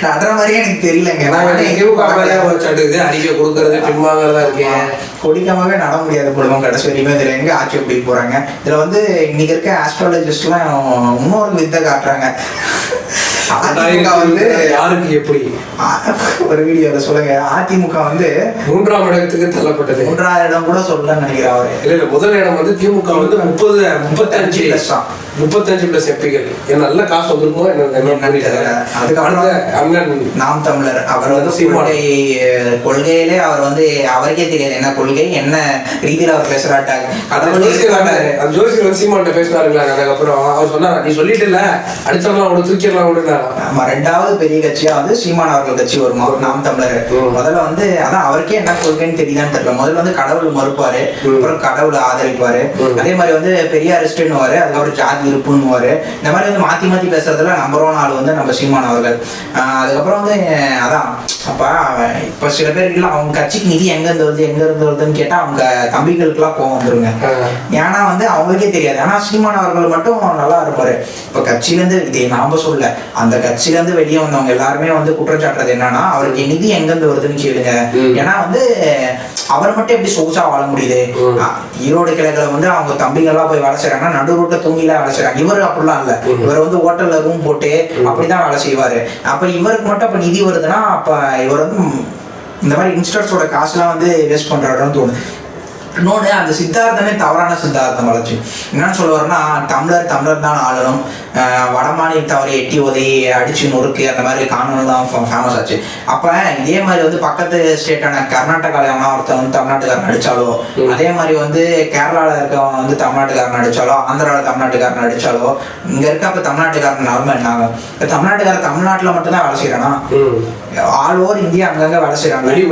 A: நடுற மாதிரியே எனக்கு தெரியலங்க.
B: அடிக்க கொடுக்கறது பின்வாங்கறதா இருக்கேன்.
A: கொடிக்கமாவே நட முடியாத குடும்பம் கடைசி வரையுமே இதுல எங்க ஆட்சி எப்படி போறாங்க. இதுல வந்து இன்னைக்கு இருக்க ஆஸ்ட்ராலஜிஸ்ட் எல்லாம் இன்னொரு வித்தை காட்டுறாங்க. அதிமுக வந்து
B: யாருக்கு எப்படி
A: ஒரு வீடியோல சொல்லுங்க, அதிமுக வந்து
B: 3ஆம் இடத்துக்கு தள்ளப்பட்டது.
A: 3ஆவது இடம் கூட சொல்லலன்னு நினைக்கிறேன் அவரு.
B: இல்ல முதல் இடம் வந்து திமுக வந்து 35 பிளஸ் எம்பிகள். நல்ல காசு வந்திருக்குமோ
A: அதுக்கப்புறம்
B: அண்ணன்
A: நாம் தமிழர் அவர் வந்து சீமானுடைய கொள்கையிலே அவர் வந்து அவருக்கே தெரியாது என்ன கொள்கை என்ன ரீதியில அவர் பேசுறாட்டாங்க.
B: ஜோசியர் வந்து சீமான்ட்ட பேசினாருங்களா. அதுக்கப்புறம் அவர் சொன்னார், நீ சொல்லிட்டு இல்ல அடுத்தவங்க அவனை தூக்கிடலாம் விடுங்க. 2வது பெரிய கட்சியா வந்து சீமான் அவர்கள் கட்சி வருமா நாம் தமிழர். முதல்ல வந்து அதான் அவருக்கே என்ன கொள்கைன்னு தெரியுதான்னு தெரியல. முதல்ல வந்து கடவுள் மறுப்பாரு, அப்புறம் கடவுளை ஆதரிப்பாரு. அதே மாதிரி வந்து பெரியாரிஸ்ட்னுவாரு, அதுக்கப்புறம்
A: இருப்புன்னு இந்த மாதிரி வந்து மாற்றி மாற்றி பேசுறதுல நம்பர் 1 ஆள் வந்து நம்ம சீமான் அவர்கள். அதுக்கப்புறம் வந்து அதான் அப்போ இப்போ சில பேர் இல்லை அவங்க கட்சிக்கு நிதி எங்கேருந்து வருதுன்னு கேட்டால் அவங்க தம்பிகளுக்குலாம் கோவம் வந்துருங்க. ஏன்னா வந்து அவங்களுக்கே தெரியாது. ஆனால் சீமான் அவர்கள் மட்டும் நல்லா இருப்பாரு. இப்போ கட்சியிலேருந்து இதே நாம சொல்ல அந்த கட்சியிலேருந்து வெளியே வந்தவங்க எல்லாருமே வந்து குற்றச்சாட்டுறது என்னன்னா அவருக்கு நிதி எங்கேருந்து வருதுன்னு கேளுங்க. ஏன்னா வந்து அவர் மட்டும் எப்படி சொகுசா வாழ முடியுது? ஈரோடு கிழக்குல வந்து அவங்க தம்பிகள்லாம் போய் வேலை செய்யறாங்கன்னா நடு ரோட்ல தூங்கிலாம் வேலை செய்யறாங்க. இவர் அப்படிலாம் இல்ல. இவர் வந்து ஹோட்டல்ல ரூம் போட்டு அப்படிதான் வேலை செய்வாரு. அப்ப இவருக்கு மட்டும் அப்ப நிதி வருதுன்னா அப்ப இவர் வந்து இந்த மாதிரி யங்ஸ்டர்ஸோட காசுலாம் வந்து வேஸ்ட் பண்றாருன்னு தோணுது. இன்னொன்று அந்த சித்தார்த்தமே தவறான சித்தார்த்தம் வளர்ச்சி. என்னன்னு சொல்லுவாருன்னா தமிழர் தான் ஆளணும், வடமாநில தவறை எட்டி உதவி அடிச்சு நொறுக்கு அந்த மாதிரி காணொலி தான் ஃபேமஸ் ஆச்சு. அப்போ இதே மாதிரி வந்து பக்கத்து ஸ்டேட்டான கர்நாடகாவில் ஒருத்தன் வந்து தமிழ்நாட்டுக்காரன் அடித்தாலோ, அதே மாதிரி வந்து கேரளாவில் இருக்கவன் வந்து தமிழ்நாட்டுக்காரன் அடித்தாலோ, ஆந்திராவில் தமிழ்நாட்டுக்காரன் அடித்தாலோ, இங்கே இருக்க அப்போ தமிழ்நாட்டுக்காரன் நிலமை என்ன ஆகும்? இப்போ தமிழ்நாட்டில் மட்டும்தான் வேலை செய்யறானா? ஆல் ஓவர் இந்தியா அங்கங்கே வேலை செய்யறாங்க, வெளி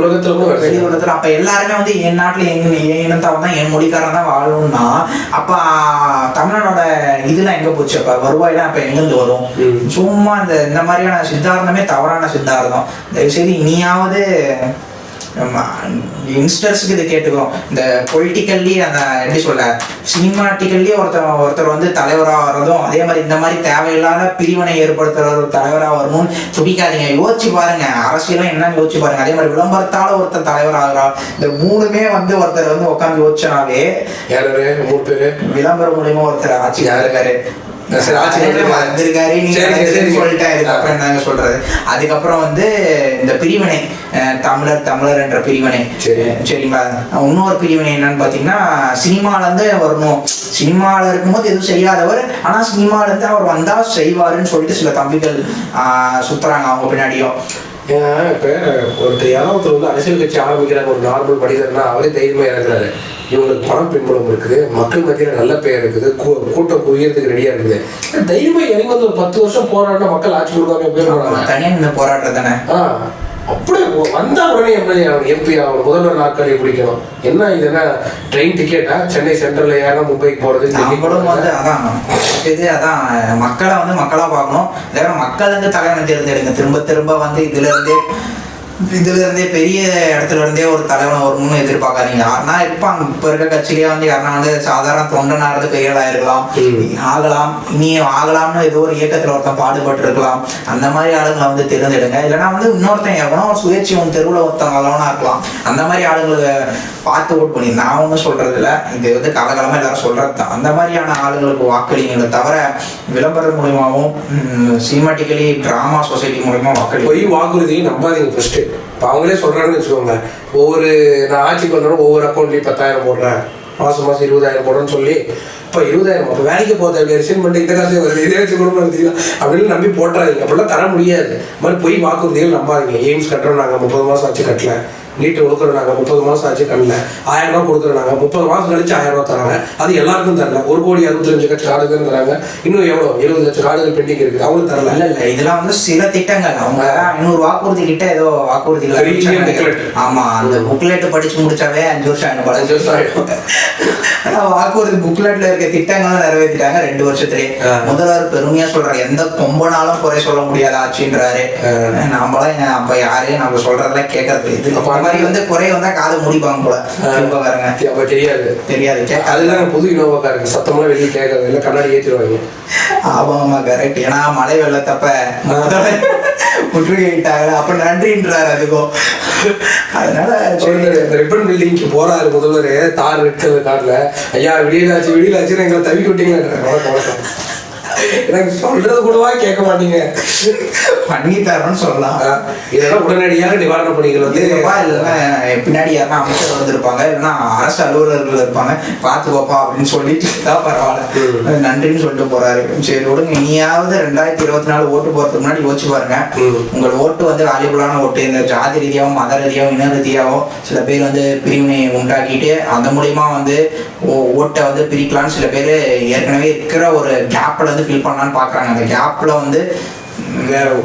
A: உலகத்தில். அப்போ எல்லாருமே வந்து என் நாட்டில் என் இனத்தவன் தான், என் மொழிக்காரன் தான் வாழணும்னா அப்போ தமிழ்நாடோட இதெல்லாம் எங்கே போச்சு? அப்போ வருவாயெல்லாம் அப்போ எங்கேருந்து வரும்? சும்மா இந்த மாதிரியான சித்தாந்தமே தவறான சித்தாந்தம். தயவுசெய்து இனியாவது யங்ஸ்டர்ஸுக்கு இது கேட்டுக்கிறோம். இந்த பொலிட்டிக்கல்லி அந்த எப்படி சொல்ல சினிமாட்டிக்கல்லி ஒருத்தர் வந்து தலைவராக வர்றதும், அதே மாதிரி இந்த மாதிரி தேவையில்லாத பிரிவினை ஏற்படுத்துற ஒரு தலைவராக வரணும்னு சொல்லிக்காதீங்க. யோசிச்சு பாருங்க, அரசியலாம் என்னன்னு யோசிச்சு பாருங்க. அதே மாதிரி விளம்பரத்தால ஒருத்தர் தலைவராகிறா, இந்த மூணுமே வந்து ஒருத்தர் வந்து உட்காந்து யோசிச்சாவே விளம்பரம் மூலியமா ஒருத்தர் ஆட்சி இருக்காரு. அதுக்கப்புறம் வந்து இந்த பிரிவினை தமிழர் என்ற பிரிவினை சரிங்களா. இன்னொரு பிரிவினை என்னன்னு பாத்தீங்கன்னா சினிமால இருந்து வரணும், சினிமால இருக்கும்போது எதுவும் செய்யாதவர் ஆனா சினிமால இருந்து அவர் வந்தா செய்வாருன்னு சொல்லிட்டு சில தம்பிகள் சுத்துறாங்க அவங்க பின்னாடியும்.
B: இப்ப ஒருத்தர் யாராவது வந்து அரசியல் கட்சி ஆரம்பிக்கிறாங்க, ஒரு நார்மல் மனிதர்னா அவரே தைரியமா இறங்குறாரு. இவங்களுக்கு பணம் பின்புலம் இருக்குது, மக்கள் மத்தியில நல்ல பெயர் இருக்குது, கூட்டம் குவியறதுக்கு ரெடியா இருக்குது. தைரியமா இறங்கி வந்து ஒரு 10 வருஷம் போராடினா மக்கள் ஆட்சி கொடுக்காம போயிடுவாங்க.
A: தனியா இந்த போராட்டம் தானே.
B: அப்படியே வந்தா உடனே எம்எல்ஏ ஆகணும், எம்பி ஆகணும், முதல்வர் நாற்காலியை பிடிக்கணும். என்ன இது என்ன ட்ரெயின் டிக்கெட்டா? சென்னை சென்ட்ரல்ல ஏன்னா மும்பைக்கு போறது?
A: அதான் மக்களை வந்து மக்களா பார்க்கணும். வேற மக்கள் வந்து தலைவனை தேர்ந்தெடுங்க. திரும்ப வந்து இதுல இருந்தே பெரிய இடத்துல இருந்தே ஒரு தலைவனை வரணும்னு எதிர்பார்க்காதீங்க. யாருன்னா இருப்பாங்க இப்ப இருக்க கட்சியிலேயே வந்து யாருன்னா வந்து சாதாரண தொண்டனாகிறது பெரிய ஆளா இருக்கலாம், ஆகலாம், நீ ஆகலாம்னு ஏதோ ஒரு இயக்கத்துல ஒருத்தன் பாடுபட்டு இருக்கலாம். அந்த மாதிரி ஆளுங்களை வந்து தேர்ந்தெடுங்க. இல்லைன்னா வந்து இன்னொருத்தன் எவனோ ஒரு சுயேட்சை உன் தெருவில் ஒருத்தன் அளவனா இருக்கலாம். அந்த மாதிரி ஆளுங்களை பார்த்து ஓட் பண்ணி நான் ஒன்றும் சொல்றது இல்லை, இது வந்து கலகலமா எல்லாரும் சொல்றது தான். அந்த மாதிரியான ஆளுங்களுக்கு வாக்களிங்களை தவிர விளம்பரம் மூலியமாகவும் சினிமாட்டிக்கலி டிராமா சொசைட்டி மூலியமா
B: வாக்குறுதியை நம்பாதீங்க. ஃபர்ஸ்ட் இப்போ அவங்களே சொல்றாங்கன்னு வச்சுக்கோங்க, நான் ஆட்சிக்கு வந்தாலும் ஒவ்வொரு அக்கௌண்ட்லையும் 10,000 போடுறேன், மாசம் 20,000 போடுறேன்னு சொல்லி இப்போ 20,000 அப்போ வேலைக்கு போகிறது ரிசைன் பண்ணிட்டு இந்த காசு வருது, இதே வச்சு குடும்பம் நடத்திக்கலாம் அப்படின்னு நம்பி போட்டுறாதீங்க. அப்படிலாம் தர முடியாது. மாதிரி போய் வாக்குறுதிகள் நம்பாதீங்க. எய்ம்ஸ் கட்டுறோம் நாங்கள் 30 மாதம் ஆச்சு கட்டல, நீட்டு கொடுக்குறோம் நாங்கள் 30 மாதம் ஆச்சு கட்டல, 1000 ரூபா கொடுக்குறோம் நாங்கள் 30 மாதம் கழிச்சு 1000 ரூபா தராங்க. அது எல்லாருக்கும் தரல. 1,65,00,000 கார்டுகள் தராங்க. இன்னும் எவ்வளோ 70 லட்சம் கார்டுகள் பெண்டிங் இருக்குது, அவங்களும் தரல.
A: இல்லை இதெல்லாம் வந்து சில திட்டங்கள். அவங்க 500 வாக்குறுதி கிட்ட ஏதோ வாக்குறுதிகள். ஆமா, அந்த புக்லெட் படிச்சு முடிச்சாவே 5 வருஷம் ஆயிடும், 15 வருஷம் ஆயிடும். வாக்குறுதி புக்லெட்ல இருக்க திட்டங்களும் நிறைவேற்றிட்டாங்க 2 வருஷத்துலயே. முதல்வர் பெருமையா சொல்றாரு, எந்த கொம்பனாலும் குறை சொல்ல முடியாத ஆட்சின்றாரு. நம்மளாம் அப்ப யாரையும் நம்ம சொல்றதெல்லாம் கேட்கறது இது மாதிரி வந்து குறை வந்தா காதை முடிப்பாங்க போல.
B: அப்ப தெரியாது. அதுதான் புது இனோவாக்காரங்க சத்தமெல்லாம் வெளியே கேட்கறது இல்லை, கண்ணாடி ஏற்றிடுவாங்க.
A: ஆமா கரெக்ட். ஏன்னா மழை வெள்ளத்தப்ப முற்றுகையிட்டாங்க, அப்ப நன்றின்றாரு அதுக்கும். அதனால
B: ரிப்பன் பில்டிங்க்கு போறாரு முதல்வர், தார் ரெட் கலர் கார்ல. ஐயா விடியலாச்சு எங்களை தவி விட்டீங்களா? எனக்கு சொல்றது கூடவா கேட்க மாட்டீங்க,
A: பண்ணி தரோன்னு சொல்லலாம்.
B: இதெல்லாம் உடனடியாக நிவாரண பணிகள் வந்து
A: இல்லைன்னா பின்னாடி யாருன்னா அமைச்சர் வந்திருப்பாங்க, இல்லைன்னா அரசு அலுவலர்கள் இருப்பாங்க, பார்த்துக்கோப்பா அப்படின்னு சொல்லிட்டு தான் பரவாயில்ல நன்றின்னு சொல்லிட்டு போறாரு. சரி விடுங்க, இனியாவது 2024 ஓட்டு போறதுக்கு முன்னாடி யோசிச்சு பாருங்க. உங்கள் ஓட்டு வந்து வேல்யூபுளான ஓட்டு. இந்த ஜாதி ரீதியாகவும் மத ரீதியாகவும் இன ரீதியாகவும் சில பேர் வந்து பிரிவினை உண்டாக்கிட்டு அந்த மூலியமா வந்து ஓட்டை வந்து பிரிக்கலான்னு சில பேர் ஏற்கனவே இருக்கிற ஒரு கேப்ல வந்து ஃபில் பண்ணலான்னு பாக்குறாங்க. அந்த கேப்ல வந்து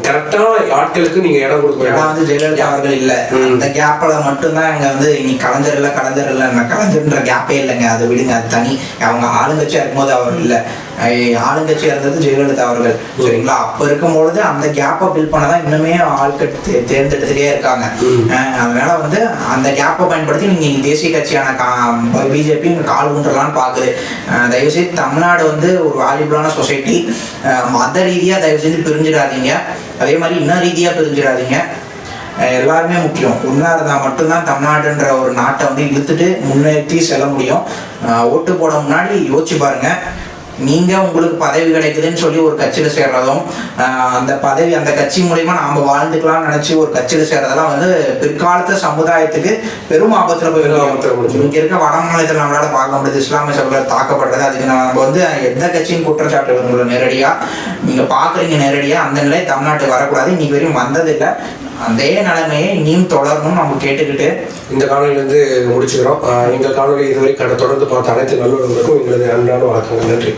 B: கரெக்டான ஆட்களுக்கு நீங்க இடம் கொடுக்கணும்.
A: இடம் வந்து ஜெயலலிதா அவர்கள் இல்ல, அந்த கேப்ல மட்டும்தான் இங்க வந்து நீ கலைஞர் இல்ல கலைஞர்ன்ற கேப்பே இல்லைங்க. அதை விடுங்க, அது தனி. அவங்க ஆளுங்கட்சியா இருக்கும்போது அவர் இல்ல, ஆளுங்கட்சியா இருந்தது ஜெயலலிதா அவர்கள். சரிங்களா? அப்ப இருக்கும்பொழுது அந்த கேப்பை ஃபில் பண்ணதான் இன்னுமே ஆட்கள் தேர்ந்தெடுத்துட்டே இருக்காங்க. அதனால வந்து அந்த கேப்பை பயன்படுத்தி நீங்க தேசிய கட்சியான பிஜேபி கால் ஊன்றலான்னு பாக்குது. தயவுசெய்து தமிழ்நாடு வந்து ஒரு வாலிபலான சொசைட்டி. மத ரீதியா தயவு செஞ்சு பிரிஞ்சிடாதீங்க, அதே மாதிரி இன்ன ரீதியா பிரிஞ்சிடாதீங்க. எல்லாருமே முக்கியம். ஒன்றா இருந்தால் மட்டும்தான் தமிழ்நாடுன்ற ஒரு நாட்டை வந்து இழுத்துட்டு முன்னேற்றி செல்ல முடியும். ஓட்டு போட முன்னாடி யோசிச்சு பாருங்க. நீங்க உங்களுக்கு பதவி கிடைக்குதுன்னு சொல்லி ஒரு கட்சியில சேர்றதும், அந்த பதவி அந்த கட்சி மூலயமா நாம வாழ்ந்துக்கலாம்னு நினைச்சு ஒரு கட்சியில சேர்றதெல்லாம் வந்து பிற்காலத்து சமுதாயத்துக்கு பெரும் ஆபத்துல போய் இங்க இருக்க வட மாநிலத்தில் நம்மளால பார்க்க முடியுது இஸ்லாமிய சகோதரர் தாக்கப்படுறது. அதுக்கு நம்ம வந்து எந்த கட்சியும் குற்றச்சாட்டு உங்களை நேரடியா நீங்க பாக்குறீங்க, நேரடியா அந்த நிலை தமிழ்நாட்டுக்கு வரக்கூடாது. இன்னைக்கு வரையும் வந்ததில்லை. அதே நிலைமையை இனியும் தொடரணும்னு நம்ம கேட்டுக்கிட்டு
B: இந்த காணொலி வந்து முடிச்சுக்கிறோம். எங்கள் காணொலி இதுவரை தொடர்ந்து பார்த்த அனைத்து நல்லுறவுகளுக்கும் எங்களது அன்பான வணக்கங்கள். நன்றி.